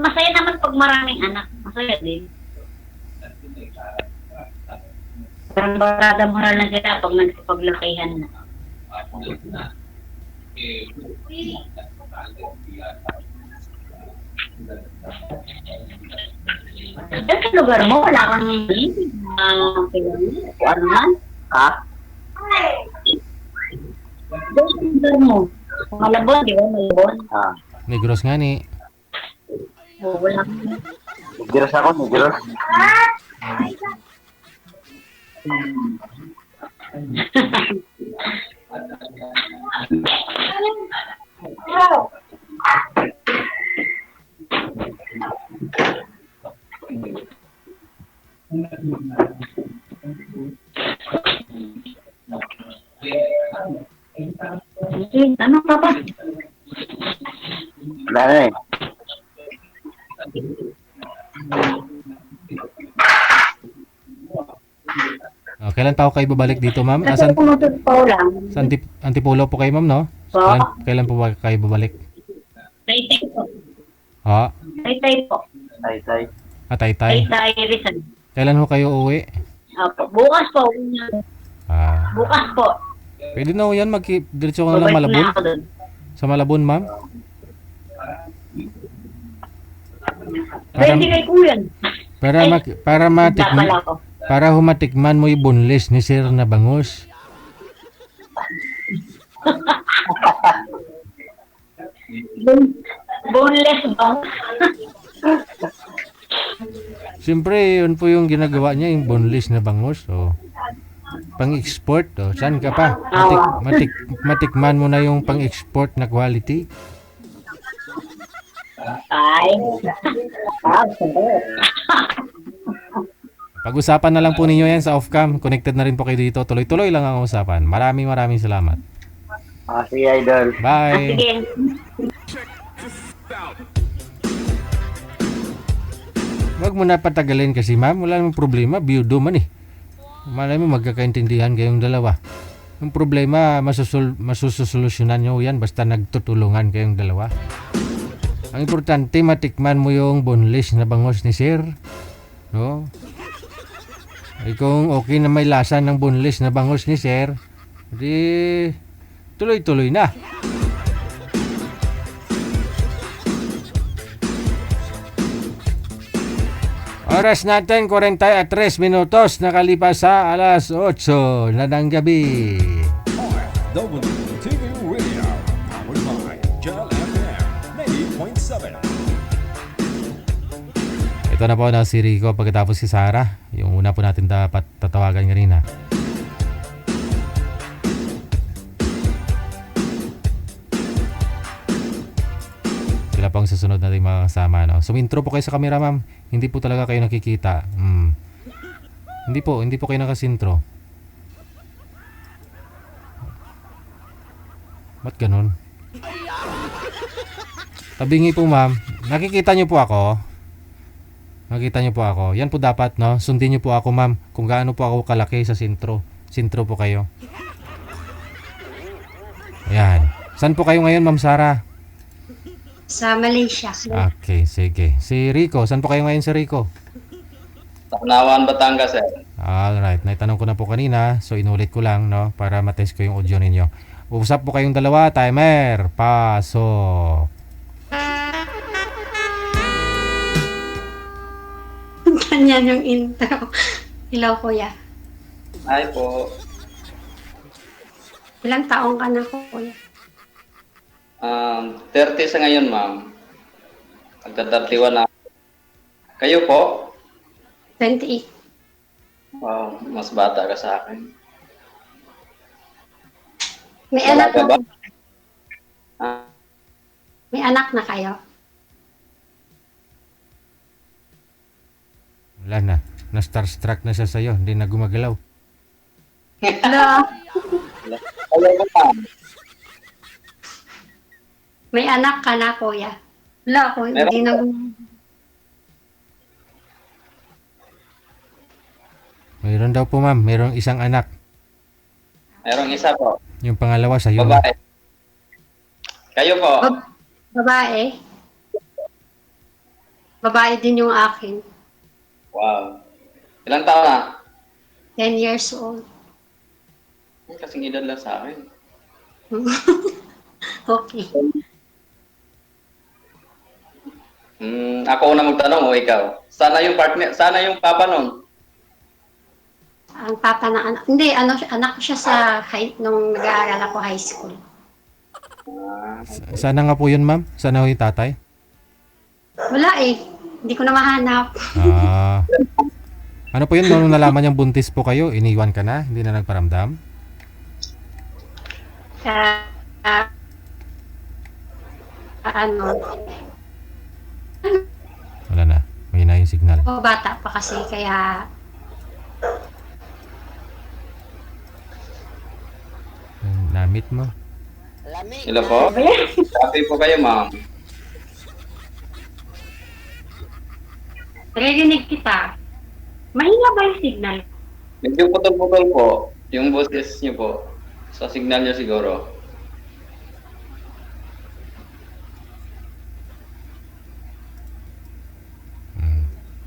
Masaya naman pag maraming anak. Masaya din. Parang barada mo na lang sila pag nagsipaglakihan na. Sa lugar mo, wala kang ano man? Ha? Sa lugar mo, Malabon, di ba? Malabon. Ah. Negros nga ni. Wala. Negros ako, negros. Ano ka ba? Wala na eh. Oh, kailan pa ako kayo babalik dito, ma'am? Kasi pumutugpaw lang. Sa Antipolo po kayo, ma'am, no? Po. Kailan po ba kayo babalik? Tay-tay po. Ha? Tay-tay po. Tay-tay. Tay-tay. Tay-tay Rizal. Kailan ho kayo uuwi? Opo. Bukas po. Bukas po. Pwede na ho yan, diretso ko na lang Malabon. Na ako dun. Sa Malabon, ma'am? Pwede kay kuya. Para humatikman mo yung boneless ni Sir na bangus. Boneless ba? Siyempre, yun po yung ginagawa niya, yung boneless na bangus. So, pang-export. Oh. Saan ka pa? Matikman mo na yung pang-export na quality. Ay. Pag-usapan na lang po ninyo yan sa off-cam. Connected na rin po kayo dito. Tuloy-tuloy lang ang usapan. Maraming salamat. Sige, idol. Bye. Sige. Huwag mo na patagalin kasi, ma'am. Wala namang problema. Biyudo man eh. Malay mo magkakaintindihan kayong dalawa. Yung problema, masusolusyonan nyo yan basta nagtutulungan kayong dalawa. Ang importante, matikman mo yung boneless na bangus ni Sir. No? Ay kung okay na may lasa ng boneless na bangus ni Sir, di tuloy-tuloy na. Oras natin 43 minutos nakalipas sa alas 8 na ng gabi. WTV Radio, powered by Channel FM 90.7. Ito na po na si Rico pagkatapos si Sarah. Yung una po natin dapat tatawagan kanina. Sila po ang susunod natin mga kasama. No? Sumintro po kayo sa camera, ma'am. Hindi po talaga kayo nakikita. Hindi po kayo nakasintro. Ba't ganun? Tabingi po, ma'am. Nakikita niyo po ako. Nakita niyo po ako. Yan po dapat, no? Sundin niyo po ako, ma'am. Kung gaano po ako kalaki sa sintro. Sintro po kayo. Ayan. Saan po kayo ngayon, ma'am Sarah? Sa Malaysia. Okay, sige. Si Rico, saan po kayo ngayon si Rico? Tacnawan, Batangas, sir. Alright, naitanong ko na po kanina. So, inulit ko lang, no? Para matest ko yung audio ninyo. Usap po kayong dalawa. Timer. Pasok. Ganyan yung intro. Hello, kuya. Hi po. Ilang taong ka na, kuya? 30 sa ngayon, ma'am. Magta-31 na. Kayo po? 28. Wow, mas bata ka sa akin. May anak Wala ka na. ba? May anak na kayo? Wala na. Na-starstruck na siya sa'yo. Hindi na gumagalaw. Hello? May anak ka na, kuya? Wala, kuya. Hindi na Mayroon daw po, ma'am. Mayroong isang anak. Mayroong isa po. Yung pangalawa sa'yo. Babae. Kayo po? Babae? Babae din yung akin. Wow. Ilang taon na? 10 years old. Kasing edad lang sa akin. Okay. Ako una magtanong o ikaw? Sana yung partner, sana yung papa nun? Ang papa ng anak. Hindi, anak ko siya nung nag-aaral ako high school. Sana nga po yun, ma'am? Sana ho yung tatay? Wala eh. Hindi ko na mahanap. Ano po yun? Nung nalaman niyang buntis po kayo, iniwan ka na? Hindi na nagparamdam? Wala na. May na yung signal. Bata pa kasi, kaya Namit mo. Hello po? Happy po kayo, ma'am. Naririnig kita. Mahina ba yung signal? Medyo putol-putol po. Yung boses niyo po. Sa signal niyo siguro.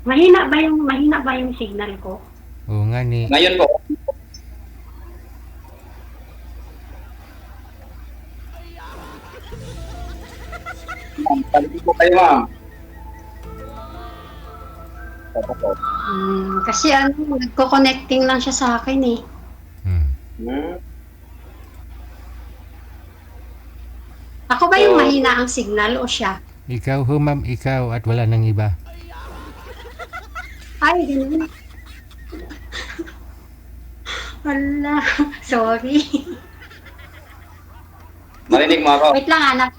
Mahina ba yung signal ko? Oo nga ni. Ngayon po. Happy po kayo, ma'am. kasi nagko-connecting lang siya sa akin eh. Ako ba yung mahina ang signal o siya? Ikaw ho, ma'am. Ikaw at wala nang iba. Ay, ganun. Wala. Sorry. Marinig mo ako? Wait lang, anak.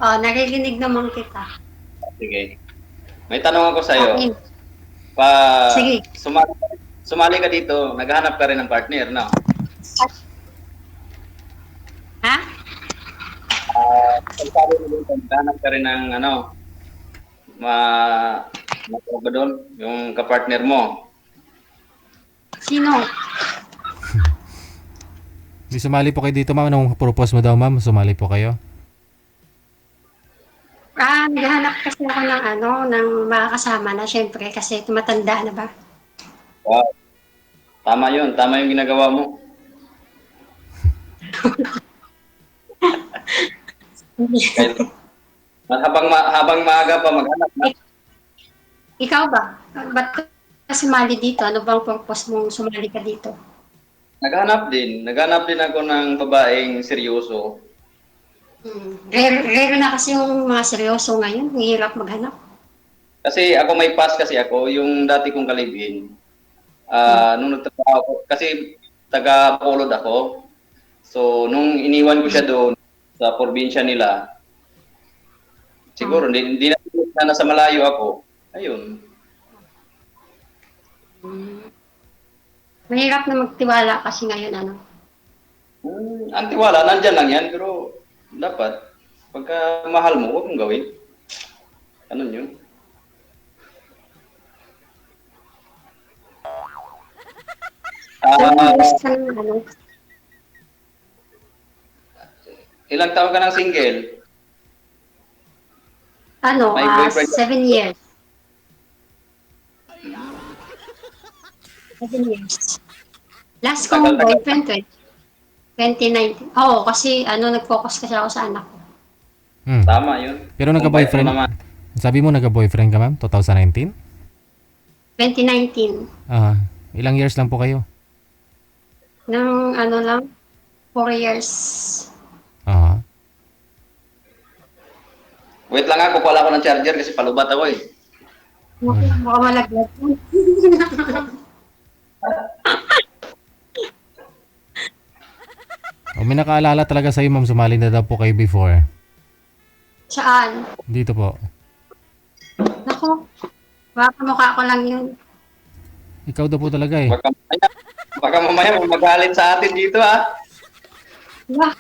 Naririnig naman kita. Sige. May tanong ako sa'yo. Okay. Sige. Sumali ka dito, naghahanap ka rin ng partner, no? Ha? Sabi mo dito, naghahanap ka rin ng doon, yung kapartner mo. Sino? Di sumali po kayo dito, ma'am. Anong propose mo daw, ma'am? Sumali po kayo? Naghahanap kasi ako ng makakasama na, syempre, kasi tumatanda na ba? Wow. Tama yun. Tama yung ginagawa mo. Habang maaga pa maghanap na. Ikaw ba? Ba't ka sumali dito? Ano bang purpose mong sumali ka dito? Naghanap din. Naghanap din ako ng babaeng seryoso. Rare na kasi yung mga seryoso ngayon. Hirap maghanap. Kasi ako may pass kasi ako. Yung dati kong kalibin. Nung nagtrabaho ako. Kasi taga-Bacolod ako. So, nung iniwan ko siya doon sa probinsya nila, siguro, hindi na nasa malayo ako. Ayun. Mahirap na magtiwala kasi ngayon, Ang tiwala, nandyan lang yan, pero dapat, pagka mahal mo, huwag mong gawin. Ganun yun. Ilang taon ka ng single? May boyfriend 7 years. 7 years. Last kong boyfriend, 2019. Oo, kasi nag-focus kasi ako sa anak ko. Tama yun. Pero nagka-boyfriend. Sabi mo nagka-boyfriend ka, ma'am? 2019? 2019. Ilang years lang po kayo? Nang 4 years. Wait lang ako, kuha ako ng charger kasi palubat ako eh. Baka malaglag. May nakaalala talaga sa'yo, ma'am. Sumali na daw po kayo before. Saan? Dito po. Naku, baka mukha ko lang yun. Ikaw daw po talaga eh. Baka mamaya magalit sa atin dito Wah,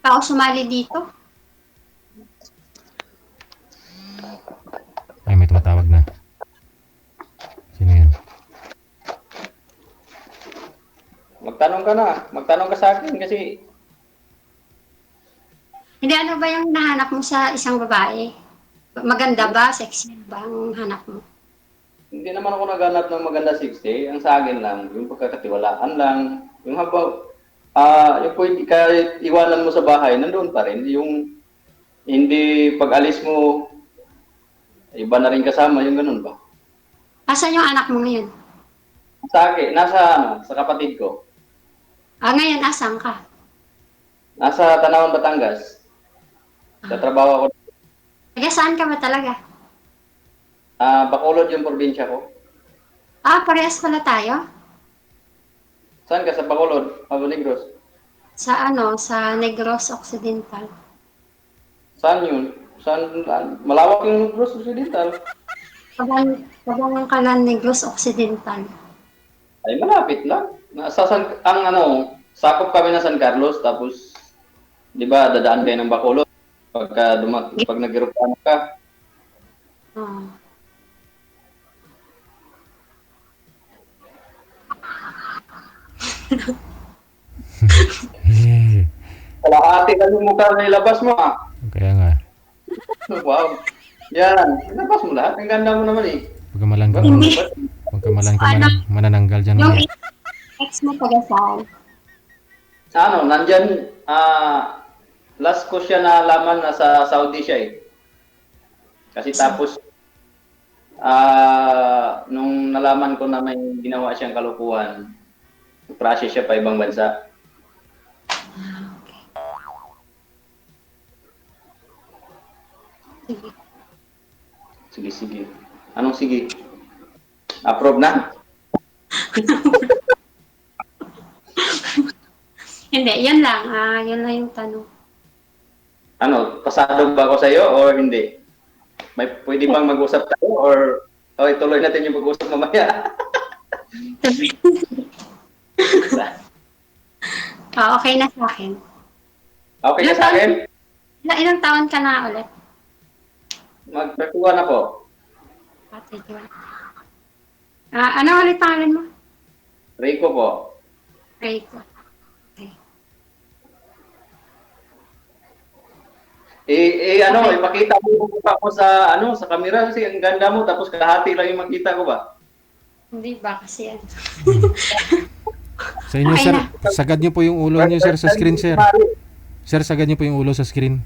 ako sumali dito. Ay, may tumatawag na. Sino yun? Magtanong ka sa akin kasi... Hindi, ano ba yung nahanap mo sa isang babae? Maganda ba? Sexy ba ang hanap mo? hindi naman ako naghanap ng maganda 60. Ang sa akin lang, yung pagkakatiwalaan lang. Yung habang, yung pwede kahit iwanan mo sa bahay, nandoon pa rin. Yung hindi pag-alis mo, iba na rin kasama, yung ganun ba? Asan yung anak mo ngayon? Sa akin, sa kapatid ko. Ngayon, asan ka? Nasa Tanawan, Batangas. Sa trabaho ako. Taga saan ka ba talaga? Bacolod yung probinsya ko. Parehas pala tayo? Saan ka? Sa Bacolod? Negros? Sa sa Negros Occidental. Saan yun? Malawak yung Negros Occidental. Pabangang ka ng Negros Occidental. Ay, malapit lang. Sakop kami na San Carlos, tapos, di ba, dadaan kayo ng Bacolod. Pag nag-European ka. Kalahati lang yung mukha na ilabas mo, Kaya nga. Wow. Yan. Ilabas mo lahat. Ang ganda mo naman eh. Huwag ka malang manananggal dyan. Yung ex mo taga saan? Nandyan, last ko siya nalaman na sa Saudi siya eh. Kasi tapos, nung nalaman ko na may ginawa siyang kalukuhan, process siya pa ibang bansa. Sige. Anong sige? Approve na? Hindi, yan lang. Yan lang yung tanong. Pasado ba ako sa'yo o hindi? Pwede bang mag-usap tayo or ituloy natin yung mag-usap mamaya? Okay na sa akin. Okay na sa akin? Ilang taon ka na ulit? Magpatuwa na po. Ano ulit pangalan mo? Rico po. Rico. Ipakita mo ako sa camera kasi ang ganda mo tapos kalahati lang yung makita ko ba? Hindi ba kasi Sa inyo, sir, sagad niyo po yung ulo niyo, sir, sa screen, sir. Sir, sagad niyo po yung ulo sa screen.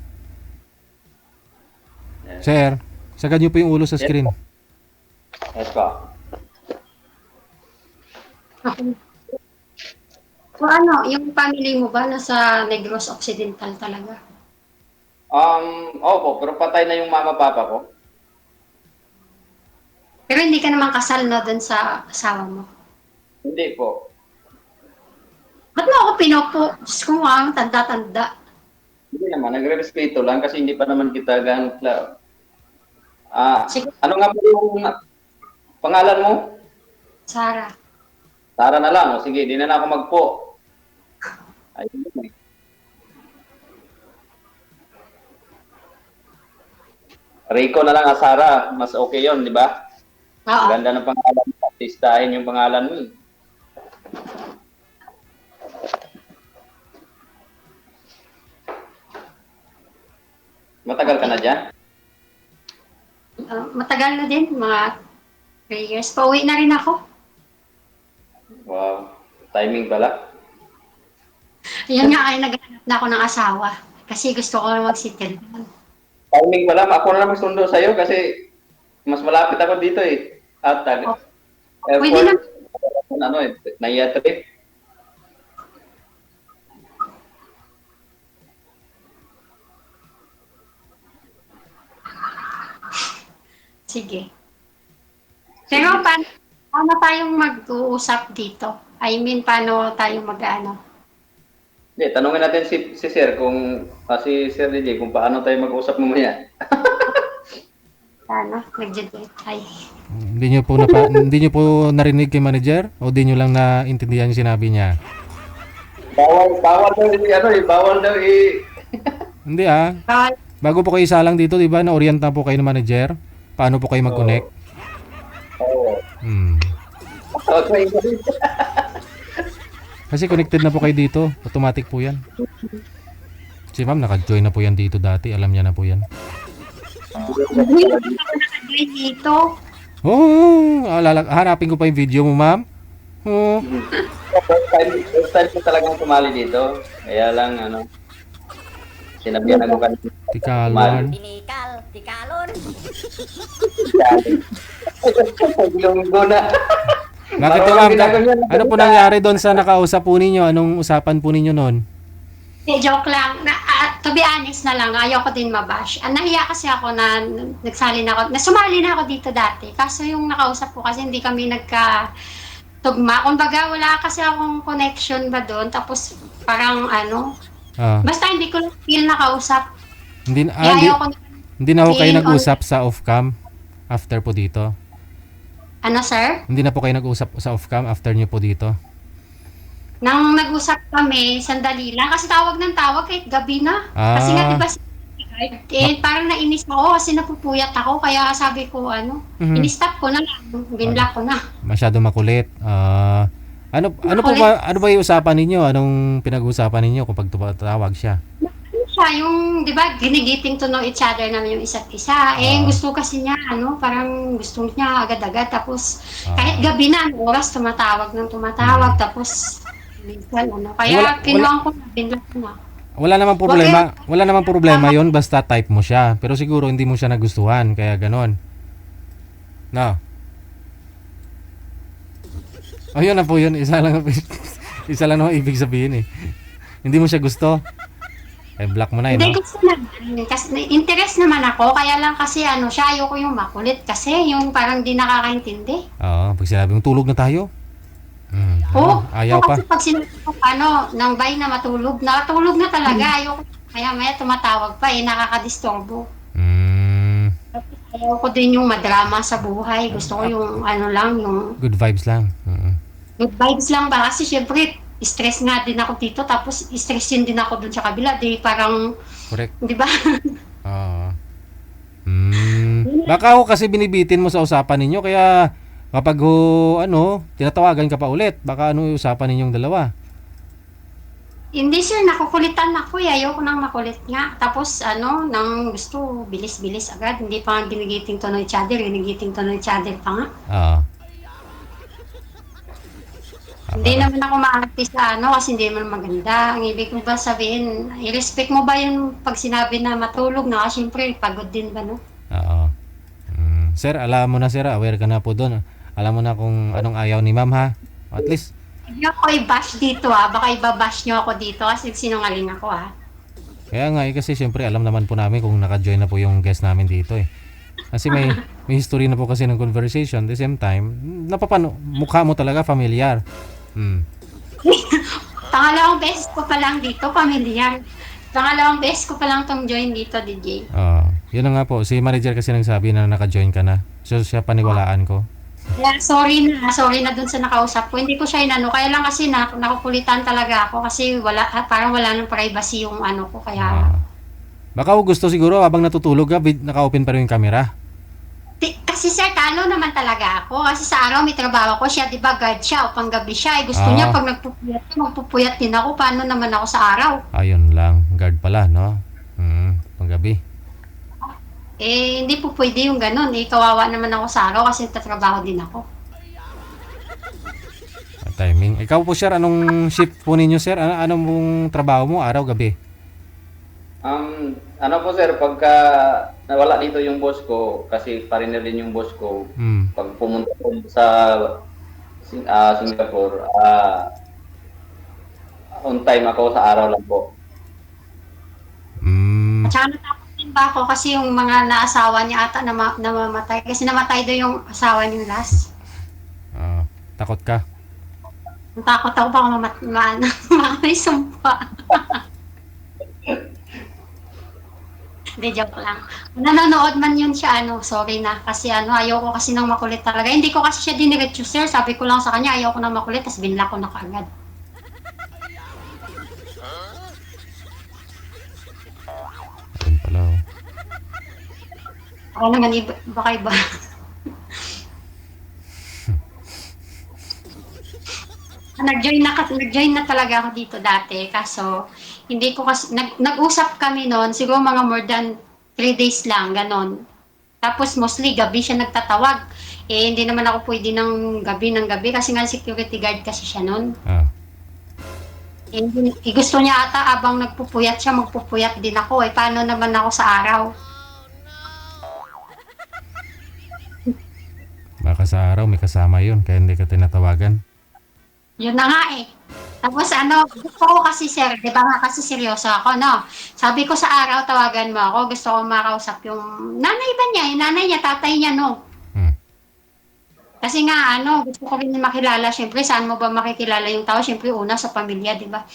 Sir, sagad niyo po yung ulo sa screen. Yes po. So yung family mo ba nasa Negros Occidental talaga? Opo, pero patay na yung mama-papa ko. Pero hindi ka naman kasal na dun sa asawa mo? Hindi po. Ba't mo ako pinopo? Diyos ko nga, tanda-tanda. Hindi naman, nagre-respeto lang kasi hindi pa naman kita ganun klaro. Ano nga po yung pangalan mo? Sarah. Sarah na lang. Sige, di na ako magpo. Ayun eh. Rico na lang Sarah. Mas okay yon, di ba? Oo. Ganda ng pangalan mo. Artistahin yung pangalan mo. Matagal ka na dyan? Matagal na din, mga 3 years. Pauwi na rin ako. Wow. Timing pala. Yan nga, naghanap na ako ng asawa. Kasi gusto ko na mag-settle. Timing pala. Ako na lang magsundo sa'yo kasi mas malapit ako dito eh. At pwede na. Naiya trip. Sige. Pero paano tayong mag-uusap dito? I mean, paano tayong mag-ano? Hindi, tanungin natin si Sir si Sir DJ kung paano tayo mag-usap mamaya. Paano? Nag-date. Ay. Hindi niyo po narinig kay manager o di niyo lang naintindihan yung sinabi niya? Bawal daw Hindi Bago po kayo isalang dito, di ba, na-orient na po kayo ng manager? Paano po kayo mag-connect? Oo. Okay. Kasi connected na po kayo dito. Automatic po yan. Si ma'am, naka-join na po yan dito dati. Alam niya na po yan. Hindi ako naka-join dito. Oh, hanapin ko pa yung video mo, ma'am. Oh. First time ko talagang sumali dito. Kaya lang, sinabihan ako kanina. Tikalon. Tikalon. Lunggo na. Bakit to, ma'am? Ano po nangyari doon sa nakausap po ninyo? Anong usapan po ninyo noon? Joke lang. To be honest na lang, ayaw ko din mabash. Nahiya kasi ako na sumali na ako dito dati. Kaso yung nakausap ko kasi hindi kami nagka-tugma. Kumbaga, wala kasi akong connection ba doon. Tapos parang basta hindi ko feel nakausap. Hindi na ako kayo nag-usap sa off-cam after po dito? Ano, sir? Hindi na po kayo nag-usap sa off-cam after nyo po dito? Nang nag-usap kami, sandali lang. Kasi tawag ng tawag kahit gabi na. Kasi nga diba, parang nainis ako kasi napupuyat ako. Kaya sabi ko, in-stop ko na lang. Binlock ko na. Masyado makulit. Ano ba yung usapan ninyo? Anong pinag-uusapan ninyo kung pagtawag siya? Yung, di ba, ginigiting to know each other naman yung isa't isa. Gusto kasi niya, parang gusto niya agad-agad. Tapos, kahit gabi na, oras, tumatawag. Tapos, minsan, Kaya, kinuha ko na, binlock ko na. Wala namang problema yun, basta type mo siya. Pero siguro, hindi mo siya nagustuhan, kaya ganon. No? Yun na po yun. Isa lang naman ibig sabihin eh. Hindi mo siya gusto. Block mo na yun. Hindi, gusto na. Kasi interest naman ako. Kaya lang kasi siya ayoko yung makulit. Kasi yung parang di nakakaintindi. Oo, pag sinabi mong tulog na tayo. Ayaw pa. Kasi pag sinabi ko, nang bay na matulog, nakatulog na talaga. Ayoko. Kaya maya tumatawag pa nakakadisturbo. Ayaw ko din yung madrama sa buhay. Gusto ko yung yung... Good vibes lang. Good vibes lang ba? Kasi syempre, stress nga din ako dito, tapos stressin din ako dun sa kabila. Di parang, correct. Di ba? Baka ako kasi binibitin mo sa usapan ninyo, kaya kapag tinatawagan ka pa ulit, baka yung usapan ninyong dalawa? Hindi sir, nakukulitan ako. Ayoko nang makulit nga. Tapos nang gusto, bilis-bilis agad. Hindi pa nga ginigiting to know each other, ginigiting to know each other pa nga. Hindi naman ako maarte sa kasi hindi naman maganda. Ang ibig ko ba sabihin, i-respect mo ba yung pag sinabi na matulog na? Siyempre, pagod din ba, no? Oo. Sir, alam mo na sir, aware ka na po doon. Alam mo na kung anong ayaw ni ma'am ha? At least. Hindi ako i-bash dito baka i-bash nyo ako dito kasi sinungaling ako Kaya nga kasi siyempre alam naman po namin kung naka-join na po yung guest namin dito Kasi may history na po kasi ng conversation. At the same time, mukha mo talaga familiar. Pangalawang beses ko pa lang dito, pamilyar. Pangalawang beses ko pa lang tong join dito, DJ. Yun na nga po. Si manager kasi nagsabi na naka-join ka na. So siya paniwalaan ko. Sorry na dun sa nakausap ko. Hindi ko siya kaya lang kasi nakukulitan talaga ako kasi parang wala nang privacy yung ko kaya. Baka gusto siguro habang natutulog ka, naka-open pa rin yung camera. Kasi sir, naman talaga ako. Kasi sa araw may trabaho ko siya, di ba guard siya o panggabi siya. Gusto niya pag magpupuyat din ako. Paano naman ako sa araw? Ayun lang, guard pala, no? Panggabi. Hindi po pwede yung ganun. Kawawa naman ako sa araw kasi tatrabaho din ako. Timing. Ikaw po sir, anong shift po ninyo sir? Anong trabaho mo, araw, gabi? Po sir, pagka nawala dito yung boss ko, kasi foreigner din yung boss ko, pag pumunta ko sa Singapore, on time ako sa araw lang po. At saka natakot din ba ako kasi yung mga naasawa niya ata namamatay. Kasi namatay daw yung asawa niyo last. Takot ka? Takot ako baka may sumpa. Hindi, joke lang. Nanonood man yun siya, sorry na. Kasi ayoko kasi nang makulit talaga. Hindi ko kasi siya diniretso, sir. Sabi ko lang sa kanya, ayoko nang makulit, tapos binlock ko na kaagad. Ayun pala, Ako naman, baka iba. Nag-join na talaga ako dito dati. Kaso, hindi ko kasi, nag-usap kami noon, siguro mga more than 3 days lang, ganon. Tapos mostly gabi siya nagtatawag. Eh, hindi naman ako pwede ng gabi kasi nga security guard kasi siya noon. Ah. Gusto niya ata abang nagpupuyat siya, magpupuyat din ako. Eh, paano naman ako sa araw? Baka sa araw may kasama yun, kaya hindi ka tinatawagan. Yun na nga eh. Tapos gusto ko kasi sir, di ba nga kasi seryoso ako, no? Sabi ko sa araw, tawagan mo ako, gusto ko makausap yung nanay ba niya, yung nanay niya, tatay niya, no? Kasi nga, gusto ko rin makilala. Siyempre, saan mo ba makikilala yung tao? Siyempre, una sa pamilya, di ba?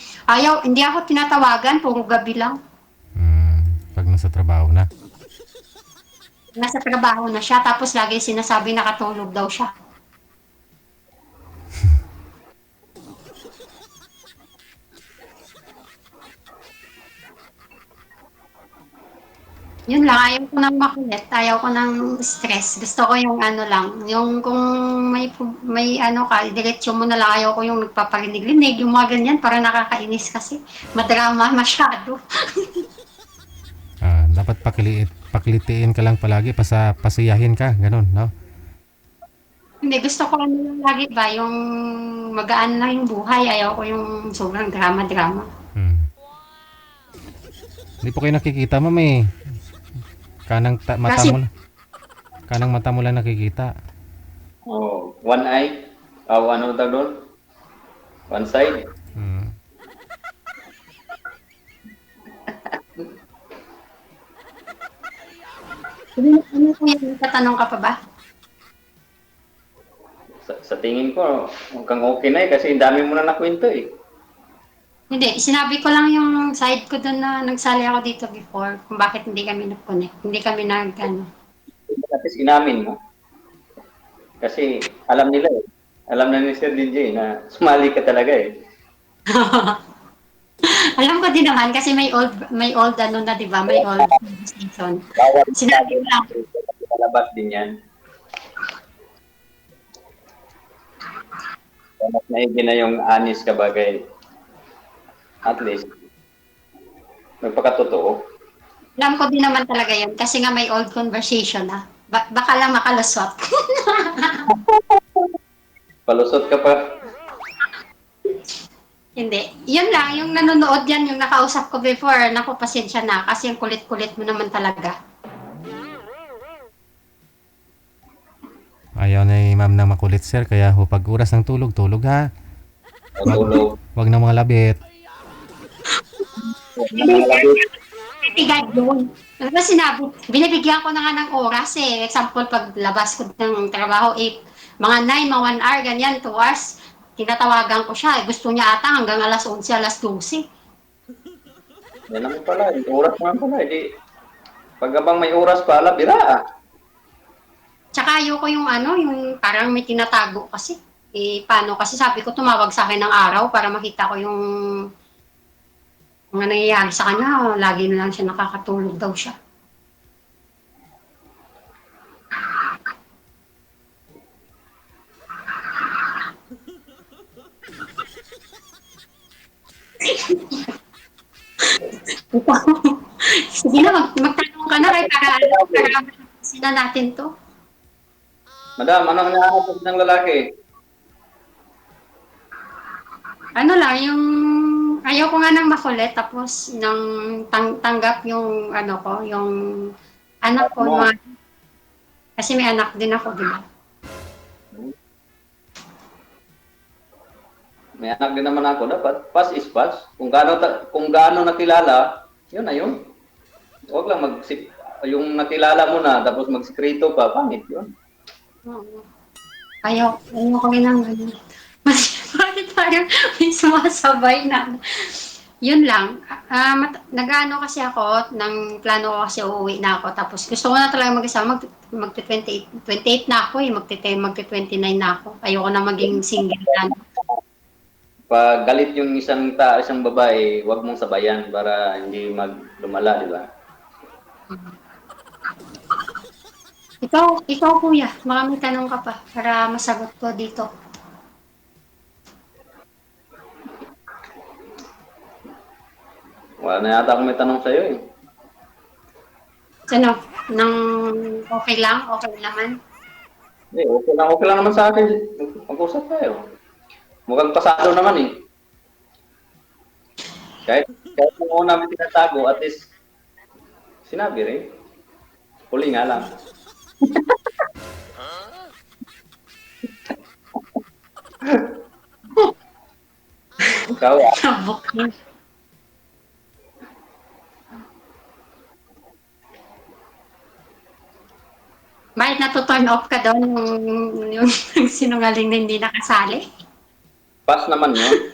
Hindi ako tinatawagan, puro gabi lang. Pag nasa trabaho na. Nasa trabaho na siya, tapos lagi sinasabi nakatulog daw siya. Yun lang, ayaw ko ng makulit, ayaw ko ng stress. Gusto ko yung yung kung may ka, diretso mo na lang, ayaw ko yung nagpaparinig-rinig, yung mga ganyan, para nakakainis kasi. Madrama masyado. Dapat pakilitiin ka lang palagi, pasiyahin ka, ganun, no? Hindi, gusto ko lang lagi ba, yung magaan lang yung buhay, ayaw ko yung sobrang drama-drama. Hindi po kayo nakikita, ma'am eh. Kanang mata mo lang nakikita. Oh, one eye. Ano tawag doon? One side. Ano yung tatanong ka pa ba? Sa tingin ko, mukhang okay na eh kasi dami mo na nakwento eh. Hindi, sinabi ko lang yung side ko doon na nagsali ako dito before kung bakit hindi kami nag-connect. Hindi kami At inamin mo. Kasi alam nila eh. Alam na ni Sir DJ na sumali ka talaga eh. Alam ko din naman kasi may old na, 'di ba? May old season. Sinabi ko lang. Palabas din yan. Mas naigi na yung honest ka bagay. At least, magpakatotoo. Alam ko din naman talaga yun kasi nga may old conversation na. Baka lang makalusot. Palusot ka pa. Hindi. Yun lang, yung nanonood yan, yung nakausap ko before, naku, pasensya na kasi yung kulit-kulit mo naman talaga. Ayaw na ni ma'am na makulit, sir, kaya pag oras ng tulog ha. Wag na mga labit. Tigad yun. Kasi sinabi, binibigyan ko na nga ng oras eh. Example, pag labas ko ng trabaho, mga 9, mga 1 hour, ganyan, 2 hours, tinatawagan ko siya. Gusto niya ata hanggang alas 11, alas 12. Yan naman pala, yung oras naman pala. Pag abang may oras pala, bira. Tsaka ayoko yung yung parang may tinatago kasi. Paano? Kasi sabi ko, tumawag sa akin ng araw para makita ko yung mga nangyayari sa kanya. Lagi na lang siya nakakatulog daw siya. Sige na, magtanong ka na para sila natin to. Madam, anong hinahanap ng lalaki? Yung ayaw ko nga nang makulit tapos nang tanggap yung yung anak ko. Kasi may anak din ako, di ba? May anak din naman ako. Dapat, pass is pass. Kung gaano nakilala, yun na yun. Huwag lang yung nakilala mo na, tapos magsikrito pa, pangit yun. Ayaw ko rin ng bakit parang may sumasabay na. Yun lang. Nag-ano kasi ako, ng plano ko kasi uuwi na ako. Tapos gusto ko na talaga mag-isa. Magti-28 na ako eh. Magti-29 na ako. Ayoko na maging single na. Pag galit yung isang babae, huwag mong sabayan para hindi lumala, di ba? Ikaw kuya, maraming tanong ka pa para masagot ko dito. Wala na yata akong may tanong sa'yo eh. Ano? Nang okay lang? Okay naman? Okay lang naman sa akin. Mag-usap tayo. Mukhang pasado naman eh. Kahit nung una namin tinatago, at least sinabi rin. Huli nga lang. Ikaw Bakit natuturn off ka doon yung sinungaling na hindi nakasali? Pass naman yun.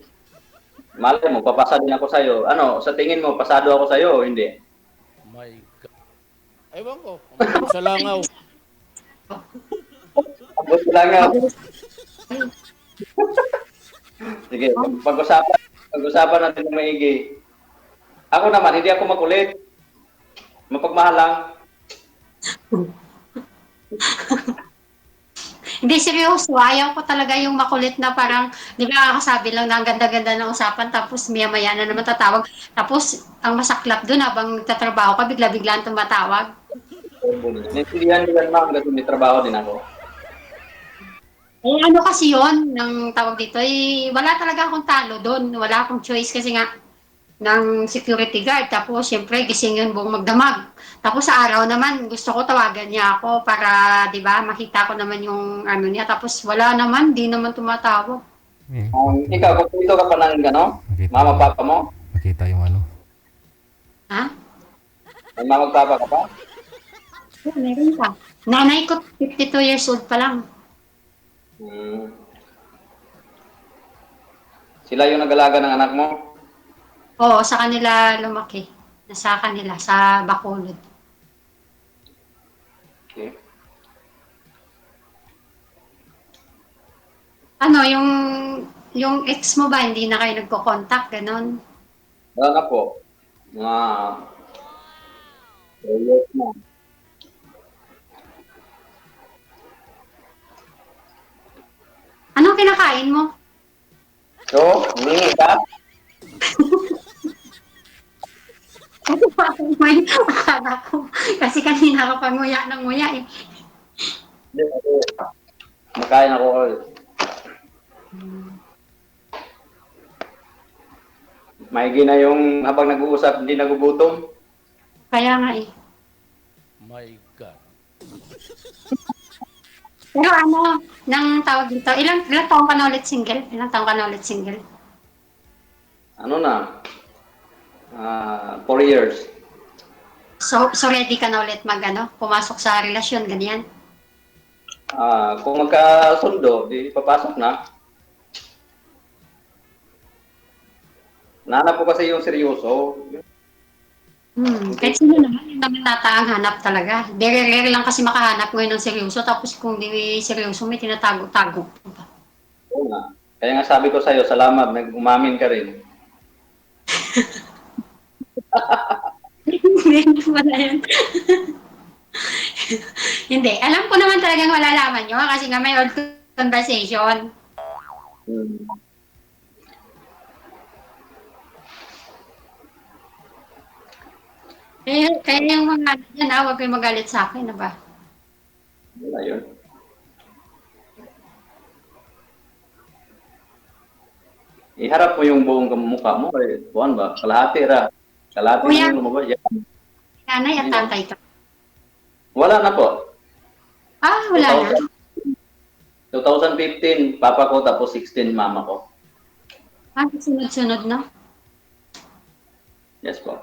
Malay mo, papasa din ako sa'yo. Ano, sa tingin mo, pasado ako sa'yo o hindi? My God. Ewan ko. Sa langaw. Abot ko lang nga. Sige, pag-usapan natin ng maigi. Ako naman, hindi ako makulit. Mapagmahal lang. Hindi, seryoso. Ayaw ko talaga yung makulit na parang, di ba kakasabi lang na ang ganda-ganda ng usapan, tapos maya-maya na naman tatawag. Tapos, ang masaklap doon, habang tatrabaho ka, bigla-biglaan tumatawag. Naintindihan ko yan, ma'am, kasi may trabaho din ako. Eh, ano kasi yon ng tawag dito, eh, wala talaga akong talo doon. Wala akong choice kasi nga, ng security guard. Tapos, syempre, gising yun buong magdamag. Tapos, sa araw naman, gusto ko tawagan niya ako para, di ba, makita ko naman yung ano niya. Tapos, wala naman, di naman tumatawag. Ikaw, kung dito ka pa ng, ano, mama, papa mo? Makita yung ano. Ha? May mama, papa ka pa? Oo, meron pa. Nanay ko, 52 years old pa lang. Sila yung nag-alaga ng anak mo? Oo, sa kanila lumaki. Sa kanila, sa Bacolod. Okay. Ano, yung ex mo ba, hindi na kayo nagko-contact, ganon? Wala na po. Mga 3 years na. Anong kinakain mo? So, humingi ka? Ano pa akong may akala ko? Kasi kanina ka pa nguya ng nguya eh. Hindi, makain ako. Maigi na yung habang nag-uusap, hindi nagugutom. Kaya nga eh. My God. Pero ano, nang tawag dito, ilang taong ka na ulit single? Ilang taong ka na ulit single? Ano na? 4 years. So ready ka na ulit pumasok sa relasyon, ganyan? Kung magkasundo, di papasok na. Nahanap ko kasi yung seryoso. Kahit sino naman, yung naman ang hanap talaga. Rare lang kasi makahanap ngayon ng seryoso, tapos kung di seryoso, may tinatago-tago. Oo nga. Kaya nga sabi ko sa'yo, salamat, nag-umamin ka rin. Hindi wala yan. Hindi. Alam ko naman talagang malalaman nyo kasi nga may old conversation. Kaya yung mga yan, huwag kayong magalit sa akin, na ba? Wala yun. Iharap mo yung buong mukha mo. Buwan ba? Kalahati ra. Kalahati na yung lumabas. Nanay at tatay ka. Wala na po. Wala na. 2015, papa ko, tapos 16, mama ko. Sunod-sunod na? Yes po.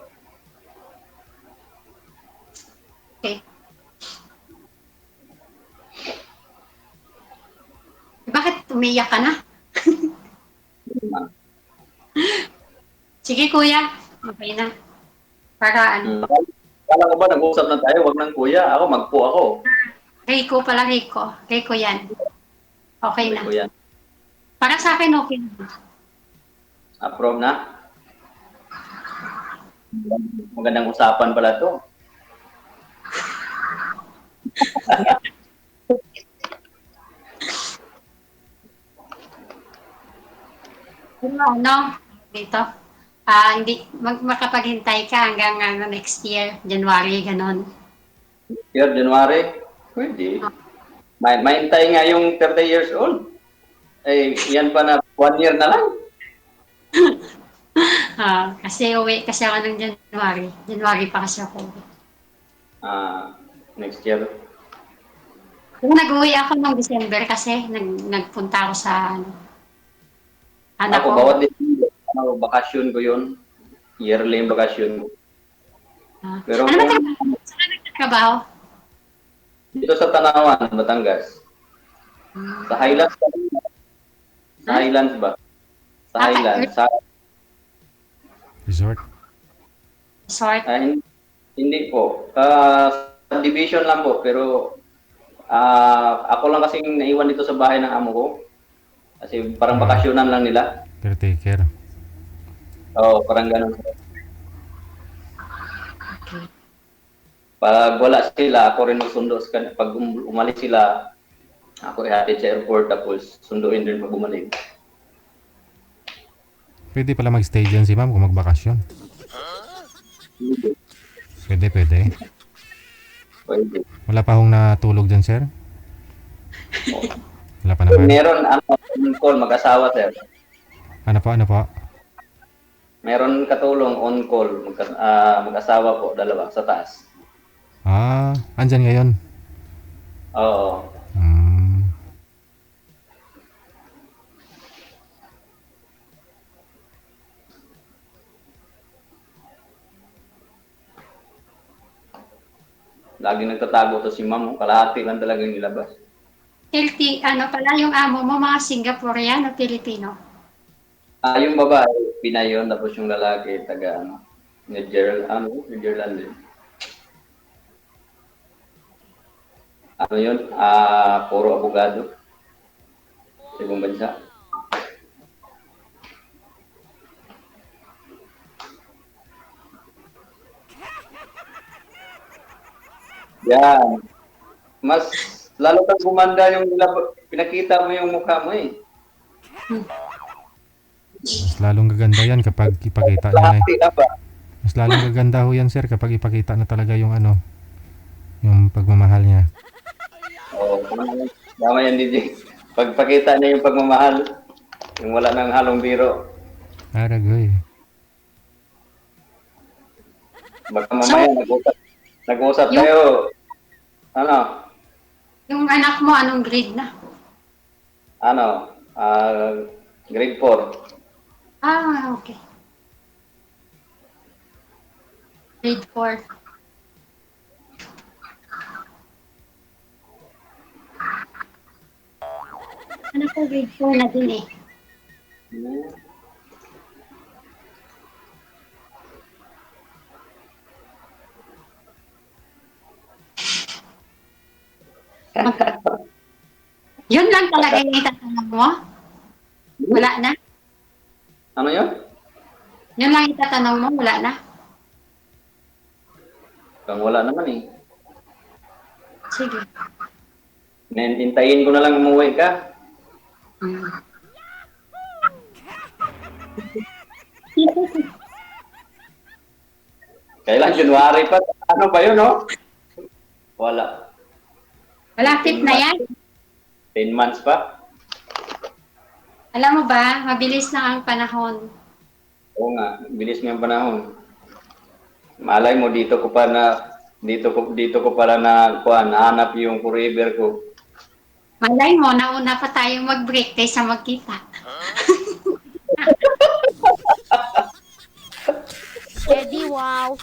Okay. Bakit umiyak ka na? Sige kuya, okay na. Para ano? Kala ko ba nag-usap na tayo, wag nang kuya. Ako, magpo ako. Rico pala, Rico. Rico yan. Okay na. Rico yan. Para sa akin, okay na. Approve na? Magandang usapan pala to. Ano? Dito? Hindi, makapaghintay ka hanggang next year, January, ganon. Year, January? Pwede. Maintay nga yung 30 years old. Eh, yan pa na 1 year na lang. Kasi uwi kasi ako ng January. January pa kasi ako. Next year. Kung nag-uwi ako ng December kasi nagpunta ako sa anak Ako, ko. bawat December, bakasyon ko yun. Yearly yung bakasyon ko. Pero Ano ba saan nagtatrabaho? dito sa Tanawan, Batangas. Sa Highlands ba? Sa Highlands ba? Sa Highlands. Sa Resort. Resort? Hindi po. Division lang po. Pero ako lang kasing naiwan dito sa bahay ng amo ko. Kasi parang bakasyonan lang nila. Caretaker. Oo, parang ganun. Pag wala sila, ako rin magsundo. Pag umalis sila, ako ihatid sa airport tapos sunduin din pag bumalik. Pwede pala mag-stay dyan si ma'am kung magbakasyon. Pwede. Pwede. Wala pa hong natulog dyan, sir? Wala pa naman. Meron on call, mag-asawa, sir. Ano po? Meron katulong on call, mag-asawa po, dalawa, sa taas. Andyan ngayon? Oo. Lagi nagtatago to si ma'am, kalahati lang talaga yung nilabas. Ano pala yung amo mo, mga Singaporean o Pilipino? Yung babae, Pinay yun, tapos yung lalaki, taga New Zealand din. Ano yun? Puro abogado. Sa ibang bansa. Yan. Mas lalo kang gumanda yung pinakita mo yung mukha mo eh. Mas lalong gaganda yan kapag ipakita niya na Mas lalong gaganda ho yan, sir, kapag ipakita na talaga yung yung pagmamahal niya. Oo. Tama yan, DJ. Pagpakita niya yung pagmamahal, yung wala nang halong biro. Aragoy. Baka mamaya nag-usap tayo. Ano? Yung anak mo, anong grade na? Grade 4. Okay. Grade 4. Anak ko, grade 4 na din eh. Yun lang talaga yung itatanong mo? Wala na? Ano yun? Yun lang itatanong mo? Wala na? Kung wala naman eh. Sige. Hintayin ko na lang umuwi ka. Kailan? January pa? Ano ba yun, no? Wala. Malapit na yan. 10 months pa? Alam mo ba, mabilis na ang panahon. Oo nga, bilis nga ang panahon. Malay mo, dito ko pala nahanap yung forever ko. Malay mo, nauna pa tayong mag-break kaysa magkita. Eddie, wow.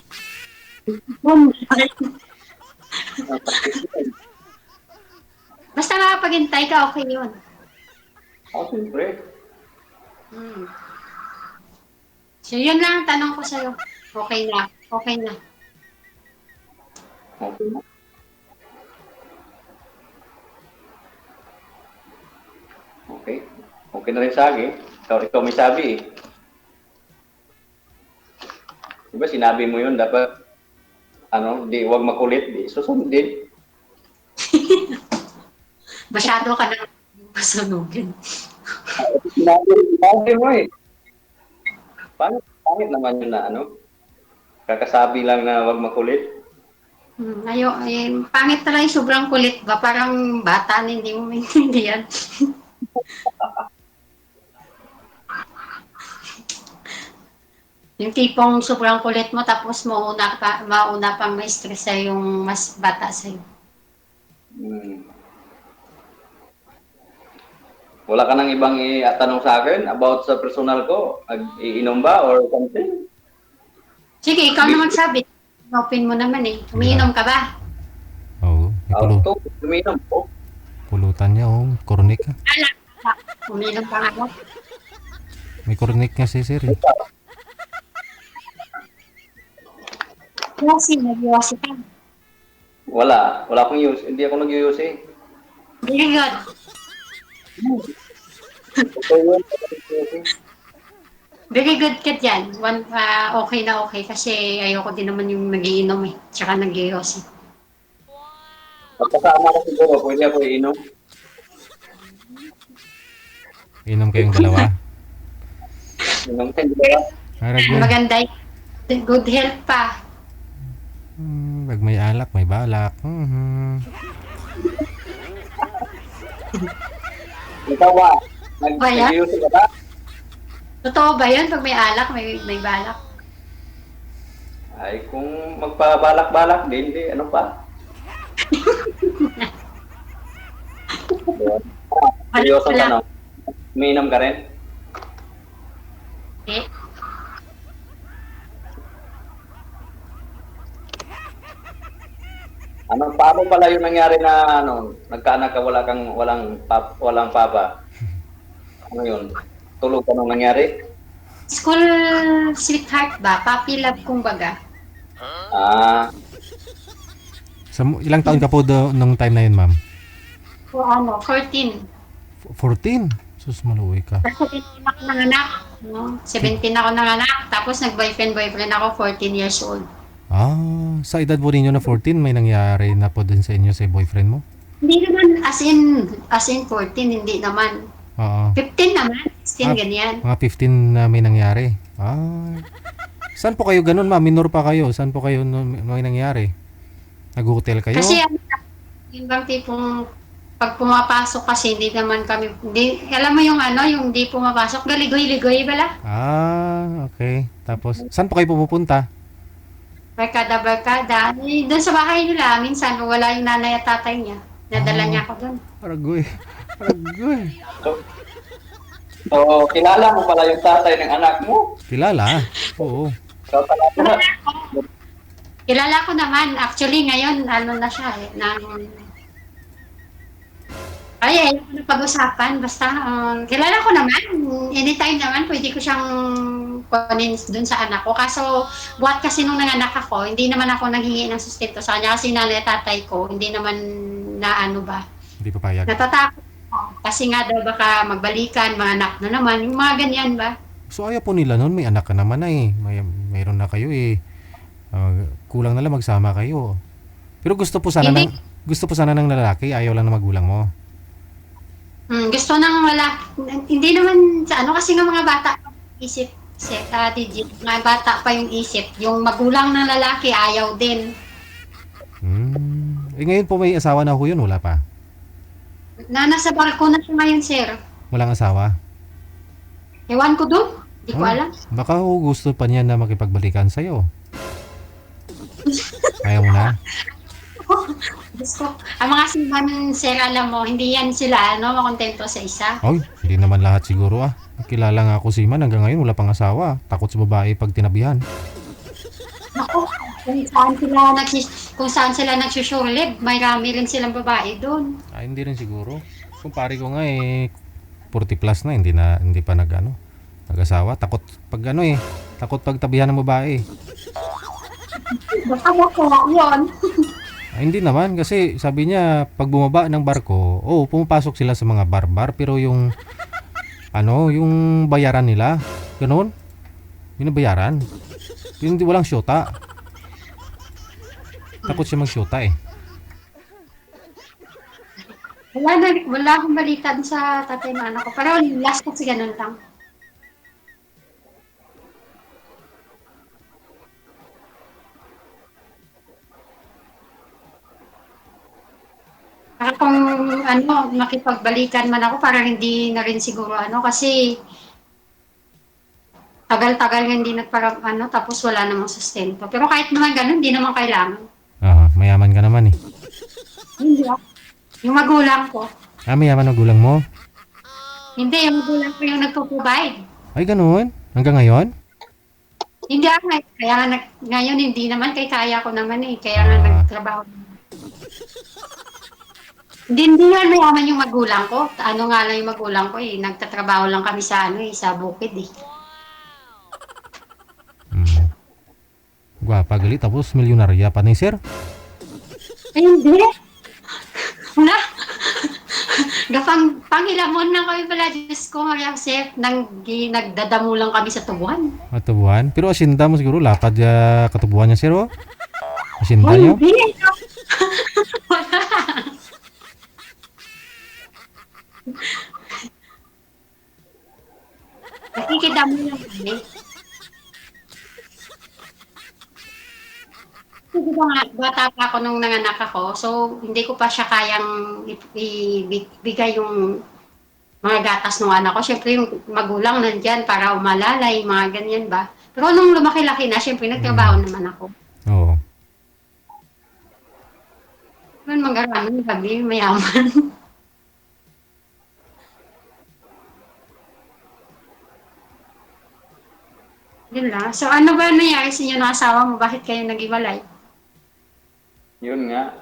Basta makapaghintay ka, okay yun. Siyempre. So, yun lang ang tanong ko sa'yo. Okay na. Okay na. Okay na. Okay. Okay na rin sa akin. Ikaw may sabi eh. Diba sinabi mo yun, dapat huwag makulit, susunod din. Masyado ka na masunugin. Sinabi mo eh. Pangit naman yun na kakasabi lang na huwag makulit. Pangit talaga yung sobrang kulit ba? Parang bata na hindi mo maintindihan. Yung tipong sobrang kulit mo tapos mauna pang ma-stress sa yung mas bata sa'yo. Wala ka nang ibang itanong sa akin about sa personal ko? Iinom ba or something? Sige, ikaw na magsabi. Open mo naman eh. Umiinom ka ba? Oo. Umiinom po. Pulutan niya, Kornik. Umiinom ka nga. May kornik nga si Sir. Kasi nag-iwasi ka. Wala akong use. Hindi ako nag-use eh. Very good. Very good ka dyan. Okay na okay kasi ayoko din naman yung nagiinom eh. Tsaka nag-iwasi. Pagkasama ko siguro, pwede ako iinom. Inom kayong dalawa. Inom kayong dalawa. Maganda yun. Good health pa. Pag may alak, may balak. Ikaw ba? Nag-use ka ba? Totoo ba yun? Pag may alak, may balak? Ay, kung magpabalak-balak din, ano pa? Seryoso ka no? Umiinom ka rin? Eh. Paano pala yung nangyari na nagkaanak ka walang papa? Ano yun? Tulog ka nung nangyari? School sweetheart ba? Puppy love kumbaga. Ilang taon ka po nung time na yun, ma'am? 14. 14? Sus, maluwi ka. 17 ako nanganak. 17 ako nanganak. Tapos nag-boyfriend ako 14 years old. Sa edad po ninyo na 14, may nangyari na po din sa inyo sa boyfriend mo? Hindi naman as in 14, hindi naman. 15 naman, 16 ganyan. Mga 15 na may nangyari. Saan po kayo ganun, ma'am? Minor pa kayo. Saan po kayo may nangyari? Nag-hotel kayo? Kasi yung bang tipong pag pumapasok kasi hindi naman kami, alam mo yung yung hindi pumapasok, galigoy-ligoy bala? Okay. Tapos, saan po kayo pupunta? Barkada. Doon sa bahay nila, minsan wala yung nanay at tatay niya. Nadala niya ako doon. Aragoy. So, kilala mo pala yung tatay ng anak mo? Kilala? Oo. Kilala ko naman. Actually, ngayon, na siya eh. Ayaw ko na pag-usapan. Basta, kilala ko naman. Anytime naman, pwede ko siyang kunin dun sa anak ko. Kaso, buhat kasi nung nanganak ako, hindi naman ako naghingi ng sustento sa kanya. Kasi nanay tatay ko, hindi naman Hindi papayag. Natatakot ako. Kasi nga daw baka magbalikan, mga anak na naman. Yung mga ganyan ba? So, ayaw po nila nun. May anak ka naman na eh. Mayroon na kayo eh. Kulang na lang magsama kayo. Pero gusto po sana ng lalaki. Ayaw lang na magulang mo. Gusto nang wala. Hindi naman sa kasi nga mga bata isip mga bata pa yung isip. Yung magulang ng lalaki ayaw din. Ngayon po may asawa na ho yun, wala pa? Nasa barko na siya ngayon, sir. Walang asawa? Ewan ko doon. Hindi ko alam. Baka ho gusto pa niya na makipagbalikan sa'yo. Ayaw mo na? Ang mga siman, sir, alam mo, hindi yan sila, makontento sa isa. Hindi naman lahat siguro Kilala nga ako si Man, hanggang ngayon wala pang asawa. Takot sa babae pag tinabihan. Ako, kung saan sila nagsusurlib, may rami rin silang babae doon. Hindi rin siguro. Kung pare ko nga 40 plus na, hindi pa nag-asawa. Takot pag takot pag tabihan ng babae. Baka yun. Hindi naman kasi sabi niya pag bumaba ng barko, pumapasok sila sa mga bar pero yung yung bayaran nila, ganoon. Binabayaran. Hindi walang syota. Takot siya mag-syota eh. Wala akong balita sa tatay ng anak ko. Pero last kasi ganun lang. makipagbalikan man ako, parang hindi na rin siguro kasi tagal-tagal nga hindi tapos wala namang sustento. Pero kahit naman ganun, hindi naman kailangan. Mayaman ka naman eh. Hindi ako. Yung magulang ko. Mayaman ang gulang mo? Hindi, yung magulang ko yung nagpo-provide. Ay, ganun? Hanggang ngayon? Hindi ako, kaya nga ngayon hindi naman, kaya ko naman kaya nga nagtrabaho. Hindi nga mayaman yung magulang ko. Ano nga lang yung magulang ko nagtatrabaho lang kami sa sa bukid Gwapa gali, tapos milyonarya pa ni sir? Hindi. Na. Pangilamon na kami pala, Diyos ko, sir, nagdadamo lang kami sa tubuan. Tubuan? Pero asinda mo siguro, lapad katubuan niya sir, oh? Asinda niyo? Hindi. Wala. Nakikidamo lang kami. Bata pa ako nung nanganak ako, so hindi ko pa siya kayang ibigay yung mga gatas ng anak ko. Siyempre yung magulang nandyan para umalalay, mga ganyan ba. Pero nung lumaki-laki na, siyempre nagtrabaho naman ako. Oo. Yun, mag-araman, gabi, mayaman. Yun lang. So ano ba nangyari sa inyo ng asawa mo? Bakit kayo nag-iwalay? Yun nga.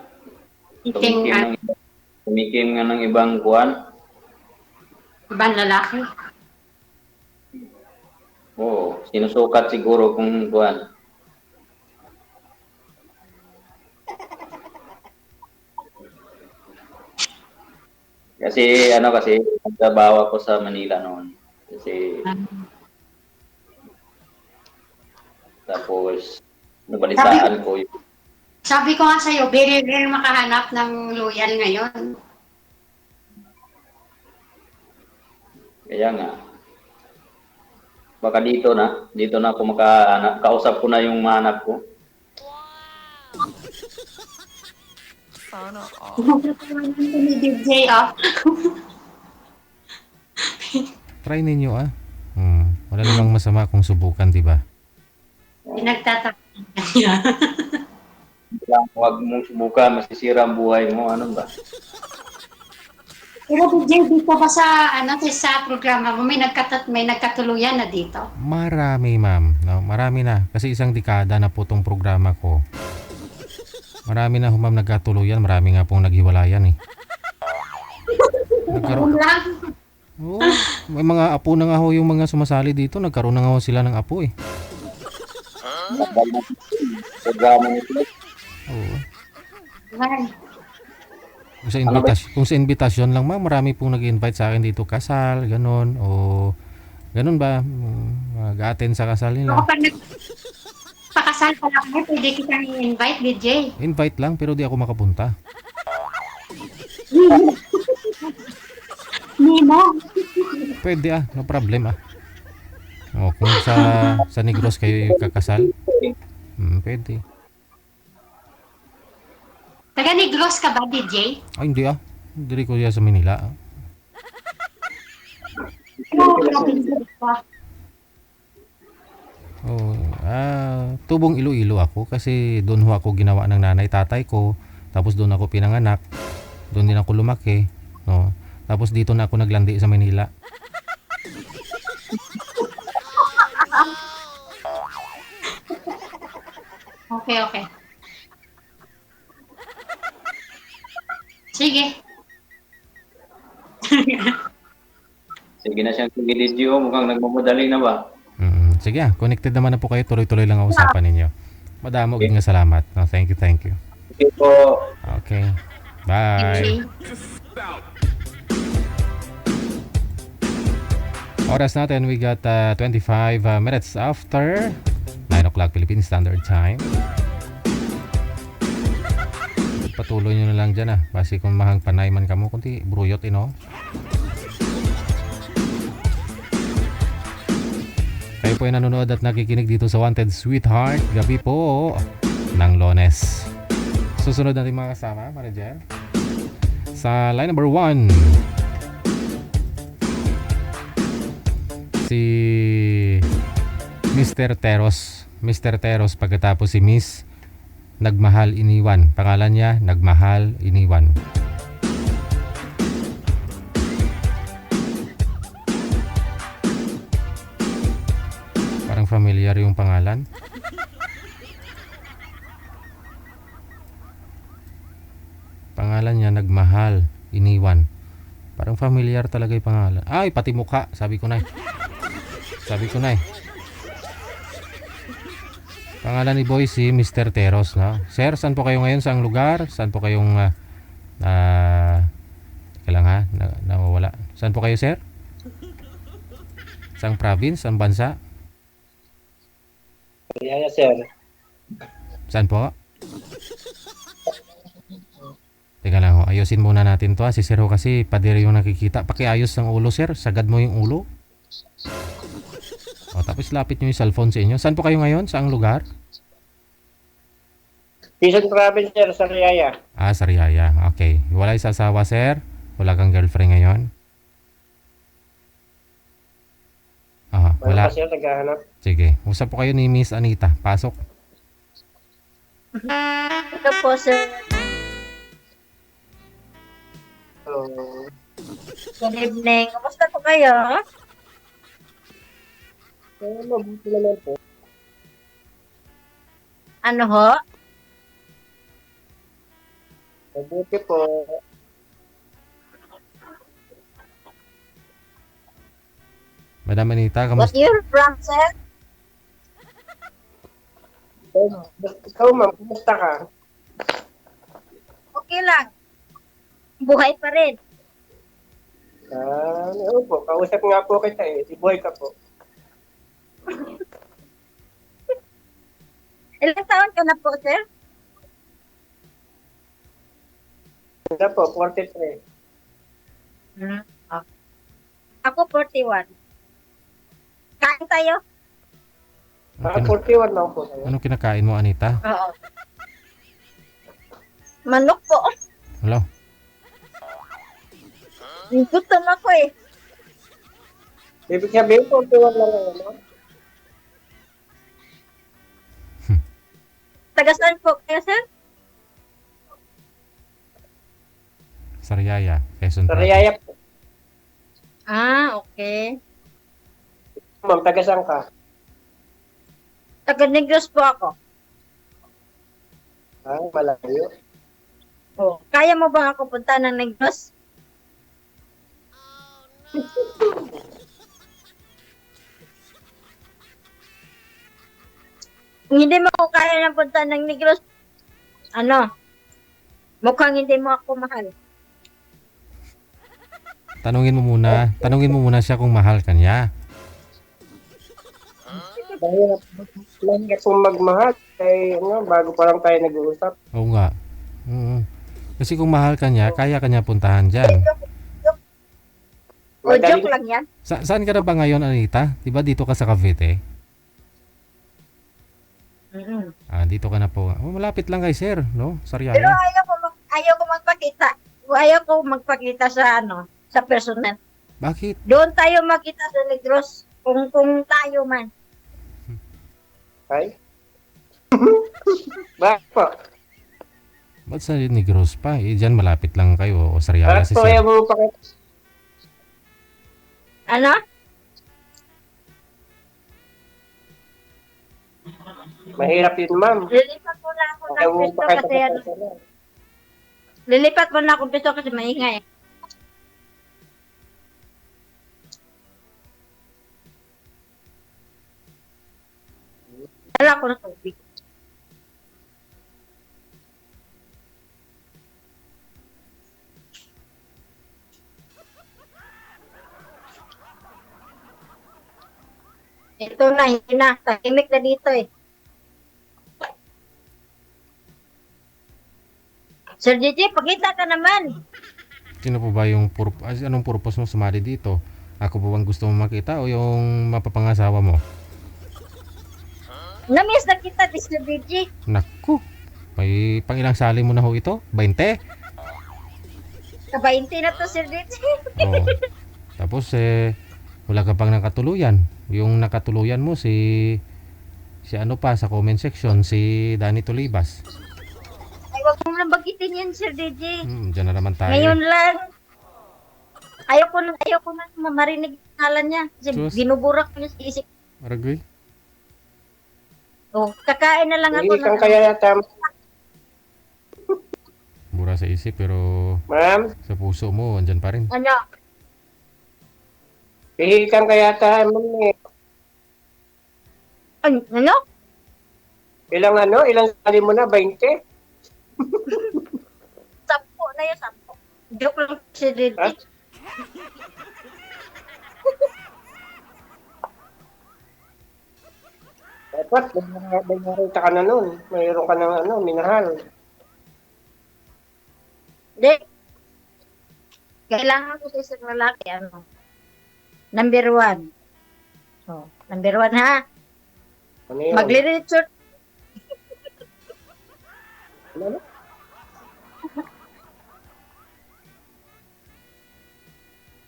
Tumikim Tumikim nga ng ibang kuwan. Ibang lalaki? Oo. Sinusukat siguro kung kuwan. Kasi nagtrabaho ako sa Manila noon. Tapos nabalitaan ko yung Sabi ko nga sa'yo, very rare makahanap ng loyal ngayon. Kaya nga. Baka dito na ako makahanap. Kausap ko na yung mga anak ko. Sana DJ, Try ninyo wala namang masama kung subukan, diba? Nagtatakot niya. Huwag mong subukan, masisira ang buhay mo. Ano ba? Pero DJ, dito ba sa programa mo, may nagkatuluyan na dito? Marami, ma'am. No, marami na. Kasi isang dekada na po tong programa ko. Marami na ma'am nagkatuluyan. Marami nga pong naghiwalayan eh. Oo, may mga apo na nga ho yung mga sumasali dito. Nagkaroon na nga ho sila ng apo eh. Programa nito. Oo. Kung sa invitasyon lang ma'am, marami pong nag-invite sa akin dito, kasal, ganon, o ganon ba, mag-attend sa kasal nila. Ako pag nagpakasal pa lang kami, pwede kitang i-invite, DJ. Invite lang, pero di ako makapunta. Nemo. Pwede no problem O, kung sa Negros kayo kakasal, pwede. Taga Negros ka ba, DJ? Ay, hindi Hindi ko sa Manila. Tubong Iloilo ako kasi doon ho ako ginawa ng nanay tatay ko. Tapos doon ako pinanganak. Doon din ako lumaki. No? Tapos dito na ako naglandi sa Manila. Okay. Sige. Sige na siyang video. Mukhang nagmamadali na ba? Sige connected naman na po kayo. Tuloy-tuloy lang ang usapan ninyo. Madamo nga salamat. No, thank you. Okay po. Okay. Bye. Oras natin, we got 25 minutes after 9 o'clock Philippine Standard Time. Patuloy nyo na lang dyan basi kung mahang panay man kamo kunti bruyot Kayo po ay nanonood at nakikinig dito sa Wanted Sweetheart gabi po ng Lones. Susunod natin mga kasama, Marijan. Sa line number 1, si Mr. Teros. Mr. Teros, pagkatapos si Miss Nagmahal Iniwan. Pangalan niya, Nagmahal Iniwan. Parang familiar yung pangalan. Pangalan niya, Nagmahal Iniwan. Parang familiar talaga yung pangalan. Ay, pati mukha. Sabi ko na eh. Pangalan ni Boy si Mr. Teros, no? Sir, saan po kayo ngayon? Saang lugar? Saan po kayong teka lang ha, nawawala. Saan po kayo, sir? Saang province? Saang bansa? Kaya sir. Saan po? Teka lang, ayusin muna natin to ha. Si sir ho kasi padiri yung nakikita. Pakiayos ng ulo, sir. Sagad mo yung ulo. O, tapos lapit nyo yung cellphone sa inyo. Saan po kayo ngayon? Saang lugar? Quezon Province, sir, Sariaya. Sariaya. Okay. Wala sa asawa, sir? Wala kang girlfriend ngayon? Wala. Wala pa, sir, naghahanap. Sige. Usap po kayo ni Miss Anita. Pasok. Ito po, sir. Good evening. Kumusta po kayo? Mabuti naman po. Ano ho? Mabuti po. Madam Anita, What kamusta? year from, sir? Ikaw, ma'am, kumusta ka? Okay lang. Buhay pa rin. Oo po, kausap nga po kita eh. Si Boy ka po. Ilang taon ka na po, sir? Ano po, 43. Ako 41. Kain tayo? 41 lang po tayo. Anong kinakain mo, Anita? Oo. Manok po. Hello? Gutom ako eh. Ibig sabihin, 41 lang lang, no? Taga saan po kayo, sir? Sariaya, Quezon Province. Sariaya po. Okay. Ma'am, taga saan ka? Taga Negros po ako. Malayo. Kaya mo ba ako punta ng Negros? Kung hindi mo ako kaya ng punta ng Negros, mukhang hindi mo ako mahal. Tanungin mo muna siya kung mahal ka niya. Mahirap kung magmahal. Bago pa lang tayo nag-uusap. Oo nga. Kasi kung mahal ka niya, kaya ka niya puntahan dyan. Joke lang yan. Saan ka na ba ngayon, Anita? Diba dito ka sa Cavite? Dito ka na po. Malapit lang kay sir, no? Sariaya. Pero ayaw ko magpakita. Ayaw ko magpakita sa sa personal. Bakit? Doon tayo magkita sa Negros kung tayo man. Ay? Bakit po? Ba't sa Negros pa? Diyan malapit lang kayo o Sariaya si sir. Ayaw mo pakita? Ano? Mahirap yun, ma'am. Lilipat mo na ako ng pisto kasi Lilipat mo na akong pisto kasi maingay. Dala ko na tubig. Ito na, hindi na. Tahimik na dito eh. Sir JJ, pakita ka naman. Sino po ba yung anong purpose mo sumali dito? Ako po bang gusto mo makita o yung mapapangasawa mo? Namiss na kita, Sir JJ. Naku, may pangilang sali mo na ho ito? 20? Kabainti na to, Sir DJ. Oo. Tapos wala ka pang nakatuluyan. Yung nakatuluyan mo si ano pa sa comment section, si Danny Tolibas. Ay, wag mo lang bagitin yan, Sir DJ. Diyan na naman tayo. Ngayon lang. Ayoko na marinig ang ngalan niya. Kasi Sus. binuburak niya sa isip. Aragoy. Oh, kakain na lang ako. Ihikan kaya yata. Bura sa isip pero Ma'am, sa puso mo andyan pa rin. Ano? ihikan kaya yata. Ano? Ilang sali mo na? 20? 10 na yun, 10. Joke lang, Sir DJ. Ha? Dapat, may ka na nun. Mayroon ka ng minahal. Hindi. Kailangan ko sa isang lalaki, number 1. So, number 1 ha. Ano yun? Magli-resort. Ano?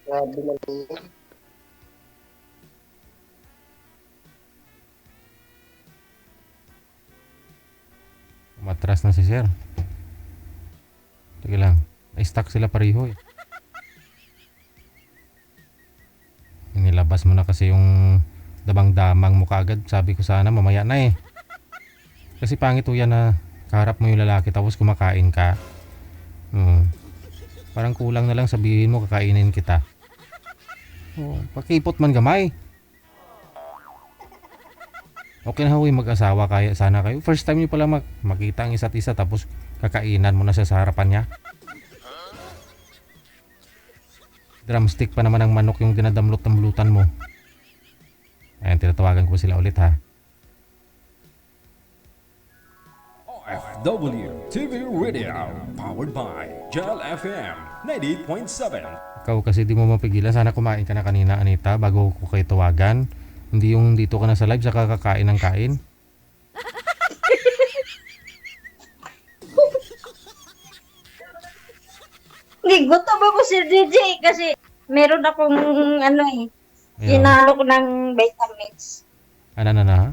Grabe naman. Matras na si Sir. Sige lang. Na-stuck sila pareho eh. Nilabas mo na kasi yung damang-damang mo kaagad. Sabi ko sana mamaya na eh. Kasi pangit yan na kaharap mo yung lalaki tapos kumakain ka. Parang kulang na lang sabihin mo kakainin kita. Pakipot man gamay. Okay na huy mag-asawa kaya sana kayo. First time niyo pala makita ang isa't isa tapos kakainan mo na siya sa harapan niya. Drumstick pa naman ang manok yung dinadamlot-damlutan mo. Ayan, tinatawagan ko sila ulit ha. OFW TV Radio, powered by Gel FM 98.7. Ikaw kasi di mo mapigilan. Sana kumain ka na kanina, Anita, bago ko kayo tawagan. Hindi yung dito ka na sa live sa kakakain ng kain. Hindi, gutom ako, Sir DJ, kasi meron akong, hinalo ko ng vitamins. Ano na?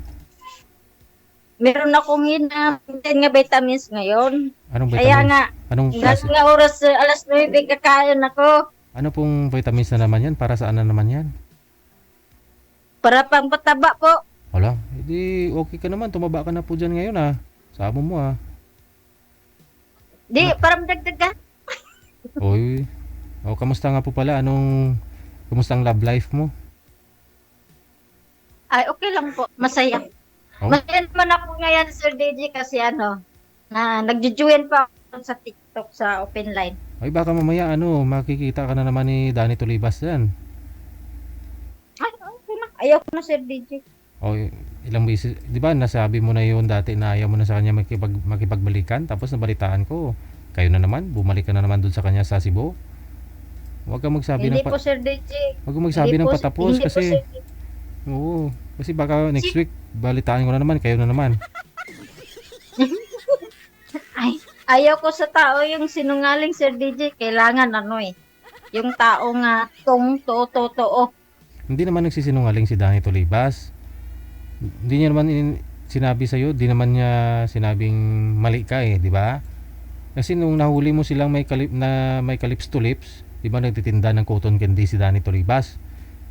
Meron akong hinahintay nga vitamins ngayon. Anong vitamins? Kaya nga, Anong klase? nga oras, alas 9, kakain ako. Ano pong vitamins na naman yan? Para saan na naman yan? Para pang pataba po. Wala, hindi okay ka naman. Tumaba ka na po dyan ngayon ha. Sabo mo ha. Di, parang dagdagan. Oy. Kamusta nga po pala? Kamusta ang love life mo? Ay, okay lang po. Masaya. Oh? Masaya naman ako ngayon, Sir DJ, kasi nagjujuin pa ako sa TikTok sa open line. Ay baka mamaya makikita ka na naman ni Danny Tolibas yan. Ay, okay na. Ayaw ko na, Sir DJ. Ilang beses, di ba nasabi mo na yun dati na ayaw mo na sa kanya makipagbalikan, tapos nabalitaan ko, kayo na naman, bumalik ka na naman dun sa kanya sa Cebu. Huwag kang magsabi Hindi po, Sir DJ. Huwag kang magsabi ng patapos Hindi kasi, po, Sir DJ. oo, kasi baka next week, balitaan ko na naman, kayo na naman. Ay, ayaw ko sa tao yung sinungaling, Sir DJ. Kailangan yung tao nga totoo. Hindi naman nagsisinungaling si Danny Tolibas. Hindi niya naman sinabi sa'yo, di naman niya sinabing mali ka di ba? Kasi nung nahuli mo silang may kalips to lips, di ba nagtitinda ng cotton candy si Danny Tolibas?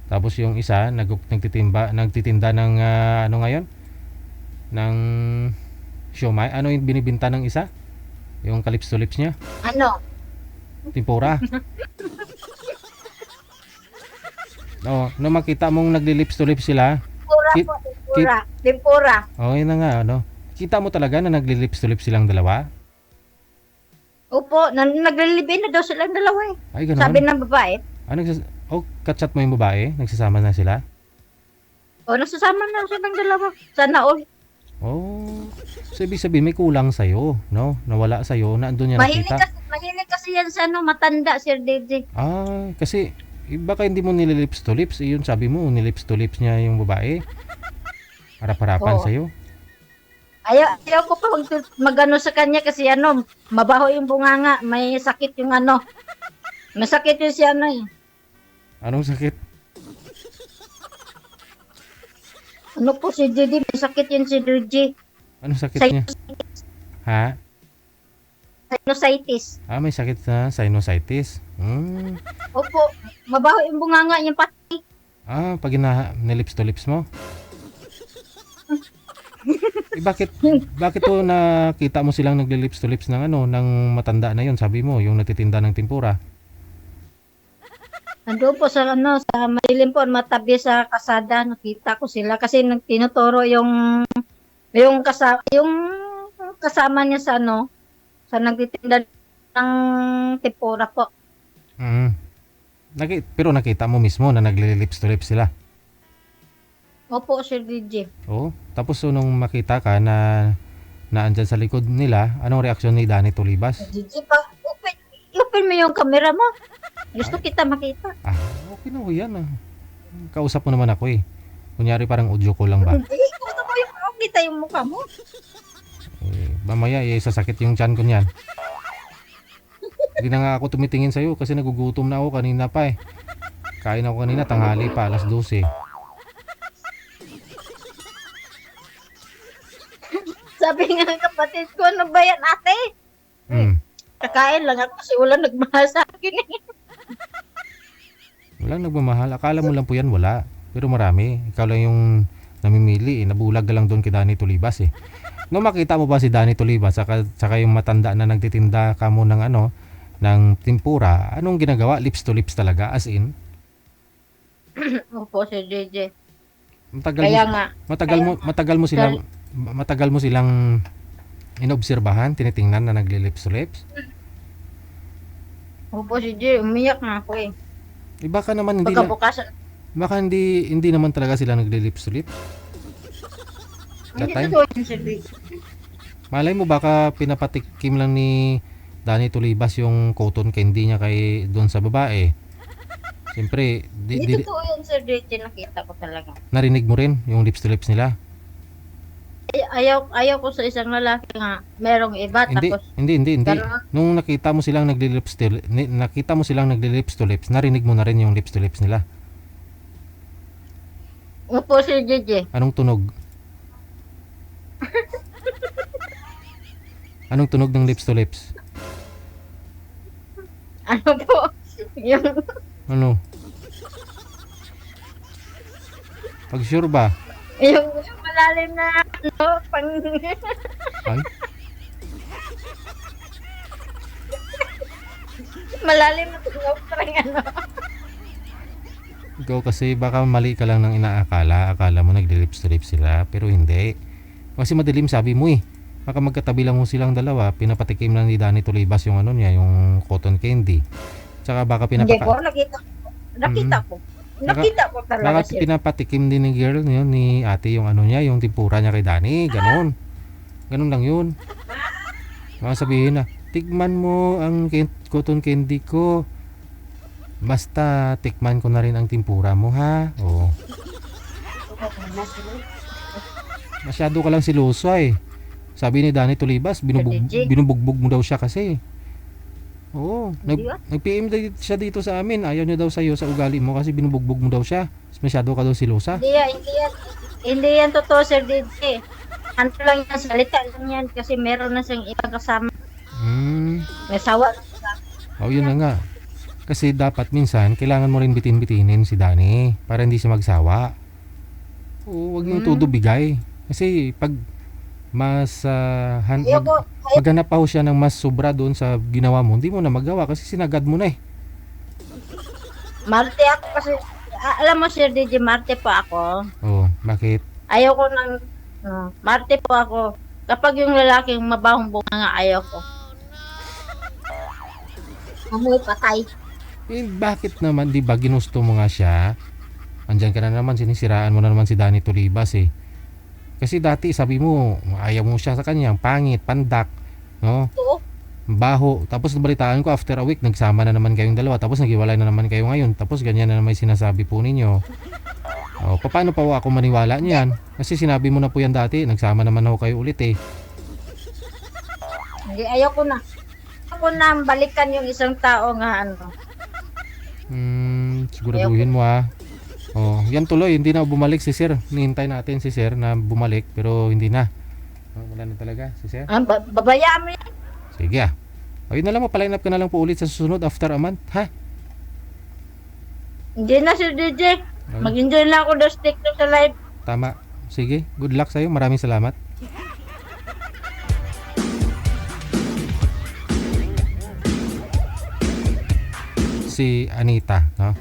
Tapos yung isa, nagtitinda ng ngayon? Ng siomai. Ano yung binibinta ng isa? Yung kalips to lips niya? Ano? Tempura. Nung makita mong nagli-lips to lips sila, Tempura. yun na nga, kita mo talaga na nagli-lips to lips silang dalawa? Opo, naglilibin na daw silang dalawa Ay, ganun. Sabi ng babae. Kachat mo yung babae? Nagsasama na sila? Nagsasama na silang dalawa. Sana all. So ibig sabihin may kulang sa'yo, no? Nawala sa'yo, na andun niya nakita. Mahilig kasi yan sa matanda, Sir DJ. Kasi baka hindi mo nililips to lips. Yun sabi mo, nilips to lips niya yung babae. Harap-harapan sa'yo. Ayaw ko pa magano sa kanya kasi mabaho yung bunganga, may sakit yung Masakit yun si ano eh. Anong sakit? Ano po si Didi? Masakit yun si Didi. Anong sakit niya? Ha? Sinusitis. May sakit na sinusitis. Opo. Mabaho yung bunganga yung pati. Pag nilips to lips mo? Bakit po nakita mo silang naglilips to lips ng ng matanda na yon, sabi mo, yung natitinda ng tempura? Nandoon po sa madilim po, matabi sa kasada, nakita ko sila kasi tinuturo yung kasama niya sa sa nagtitinda ng tempura po. Pero nakita mo mismo na naglilips to lips sila? Opo, Sir DJ. Tapos nung makita ka na andyan sa likod nila, anong reaksyon ni Danny Tolibas? DJ pa, open mo yung camera mo. Gusto kita makita. Okay na ho yan. Kausap mo naman ako eh. Kunyari parang audio ko lang ba? Hindi, gusto ko yung makita yung mukha mo. Mamaya sasakit yung tiyan ko niyan. Hindi na nga ako tumitingin sa'yo kasi nagugutom na ako kanina pa eh. Kain ako kanina, tanghali pa, alas 12. Sabi nga ng kapatid ko, ano ba yan ate? Kakain lang ako kasi wala nagmahal sa akin eh. Walang nagmamahal. Akala mo lang po yan, wala. Pero marami. Ikaw lang yung namimili eh. Nabulag ka lang doon kay Danny Tolibas eh. Nung makita mo ba si Danny Tolibas saka yung matanda na nagtitinda ka mo ng ng tempura, anong ginagawa? Lips to lips talaga, as in? Opo, Sir JJ. Matagal mo silang inobserbahan, tinitingnan na nagli-lips to lips? Opo, Sir JJ, umiyak na ako eh. Baka naman hindi naman talaga sila nagli-lips to lips. Malay mo baka pinapatikim lang ni Danny Tolibas yung cotton candy niya doon sa babae. Siyempre, Hindi totoo yun, Sir DJ, nakita ko talaga. Narinig mo rin yung lips to lips nila? Ayaw ko sa isang lalaki nga merong iba. Hindi. Nung nakita mo silang naglilips to lips, narinig mo na rin yung lips to lips nila. Opo, Sir JJ. Anong tunog? Anong tunog ng lips to lips? Ano po? Ano? Pag sure ba? Yung malalim na pang... Ay? Malalim na tunog parang Ikaw kasi baka mali ka lang ng inaakala. Akala mo naglilips to lips sila, pero hindi. Kasi madilim sabi mo eh. Baka magkatabi lang mo silang dalawa, pinapatikim lang ni Danny Tolibas yung niya, yung cotton candy. Tsaka baka Hindi po, nakita ko. Nakita ko talaga siya. Baka pinapatikim din ni girl yun, ni ate yung niya, yung tempura niya kay Danny. Ganon lang yun. Baka sabihin na, tikman mo ang cotton candy ko. Basta tikman ko na rin ang tempura mo ha. Masyado ka lang siloso eh. Sabi ni Danny Tolibas, binubugbog mo daw siya kasi. Nag-PM siya dito sa amin. Ayaw niya daw sa'yo sa ugali mo kasi binubugbog mo daw siya. Masyado ka daw silosa. Hindi yan totoo, Sir DJ. Ano lang yan, salita lang yan kasi meron na siyang ibang kasama. May sawa. Yun na nga. Kasi dapat minsan, kailangan mo rin bitin-bitinin si Danny para hindi siya magsawa. Huwag niyong todo bigay. Kasi pag maghanap pa ho siya ng mas sobra doon sa ginawa mo, hindi mo na magawa kasi sinagad mo na eh. Marte ako kasi, alam mo Sir DJ, Marte po ako. Bakit? Ayaw ko Marte po ako. Kapag yung lalaking mabahong bunga nga, ayaw ko. Amoy patay. Bakit naman, di ba ginusto mo nga siya? Andyan ka na naman, sinisiraan mo na naman si Danny Tolibas eh. Kasi dati sabi mo, ayaw mo siya sa kanya, pangit, pandak, no? Baho. Tapos nabalitaan ko after a week, nagsama na naman kayong dalawa. Tapos naghiwalay na naman kayo ngayon. Tapos ganyan na naman sinasabi po ninyo. Paano pa ako maniwala niyan? Kasi sinabi mo na po yan dati, nagsama naman ako kayo ulit eh. Hindi, ayaw ko na balikan yung isang tao nga Siguraduhin mo ha. Oh, yan tuloy, hindi na bumalik si Sir. Nihintay natin si Sir na bumalik pero hindi na. Oh, wala na talaga si Sir. Babayaan mo yan. Sige ah. Ayun na lang, mapaline up ka na lang po ulit sa susunod after a month, ha? Hindi na si DJ. Mag-enjoy lang ako dos TikTok sa live. Tama. Sige, good luck sa'yo. Maraming salamat. Si Anita, no?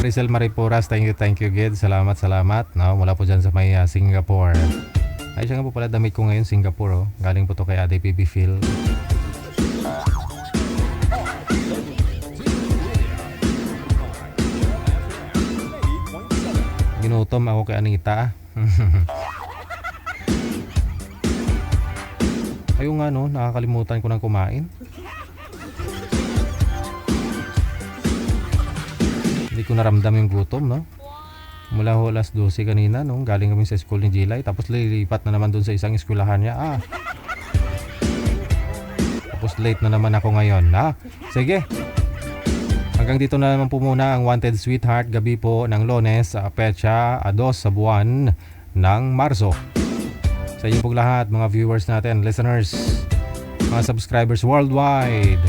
Rizal Maripuras, thank you Gid. Salamat. No, mula po dyan sa may Singapore. Ay, siya nga po pala damit ko ngayon, Singapore. Oh. Galing po to kay Ade PB Phil. Ginutom ako kay Anita. Ayun nga no, nakakalimutan ko ng kumain. Hindi ko naramdam yung gutom, no? Mula ho alas 12 kanina, no? Galing kami sa school ni Jilay. Tapos lilipat na naman dun sa isang eskwelahan niya. Tapos late na naman ako ngayon, ha? Sige. Hanggang dito na naman po muna ang Wanted Sweetheart. Gabi po ng Lunes, petsa 2 sa buwan ng Marso. Sa inyo pong lahat, mga viewers natin, listeners, mga subscribers worldwide.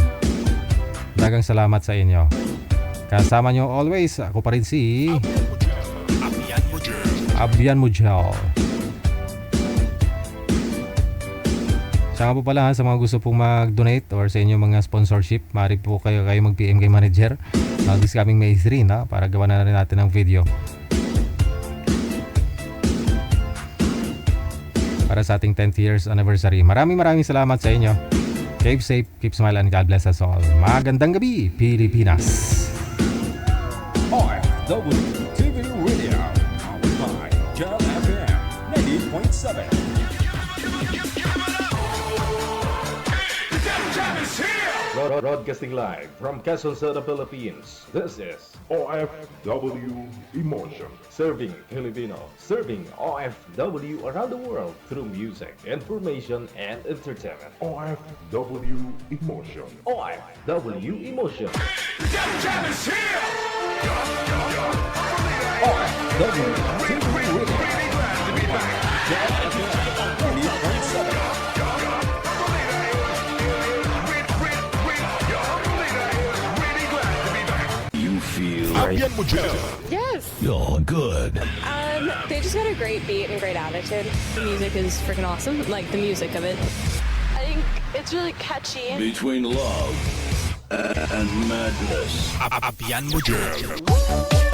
Dagang salamat sa inyo. Kasama nyo always, ako pa rin si Abian Mujel. Siya nga po pala sa mga gusto pong mag-donate or sa inyo mga sponsorship, maaari po kayo mag-PM kay manager this coming May 3 na, para gawa na rin natin ng video para sa ating 10th years anniversary. Maraming salamat sa inyo. Keep safe, keep smiling, and God bless us all. Magandang gabi, Pilipinas. OFW-TV Radio, powered by Jal FM 90.7. Broadcasting live from Quezon City, Philippines. This is OFW Emotion. Serving Filipino. Serving OFW around the world through music, information, and entertainment. OFW Emotion. OFW Emotion. Jam is here! OFW-TV Radio, powered by Jal FM 90.7. Yes. You're good. They just got a great beat and great attitude. The music is freaking awesome. Like the music of it. I think it's really catchy. Between love and madness. Abian Mujel.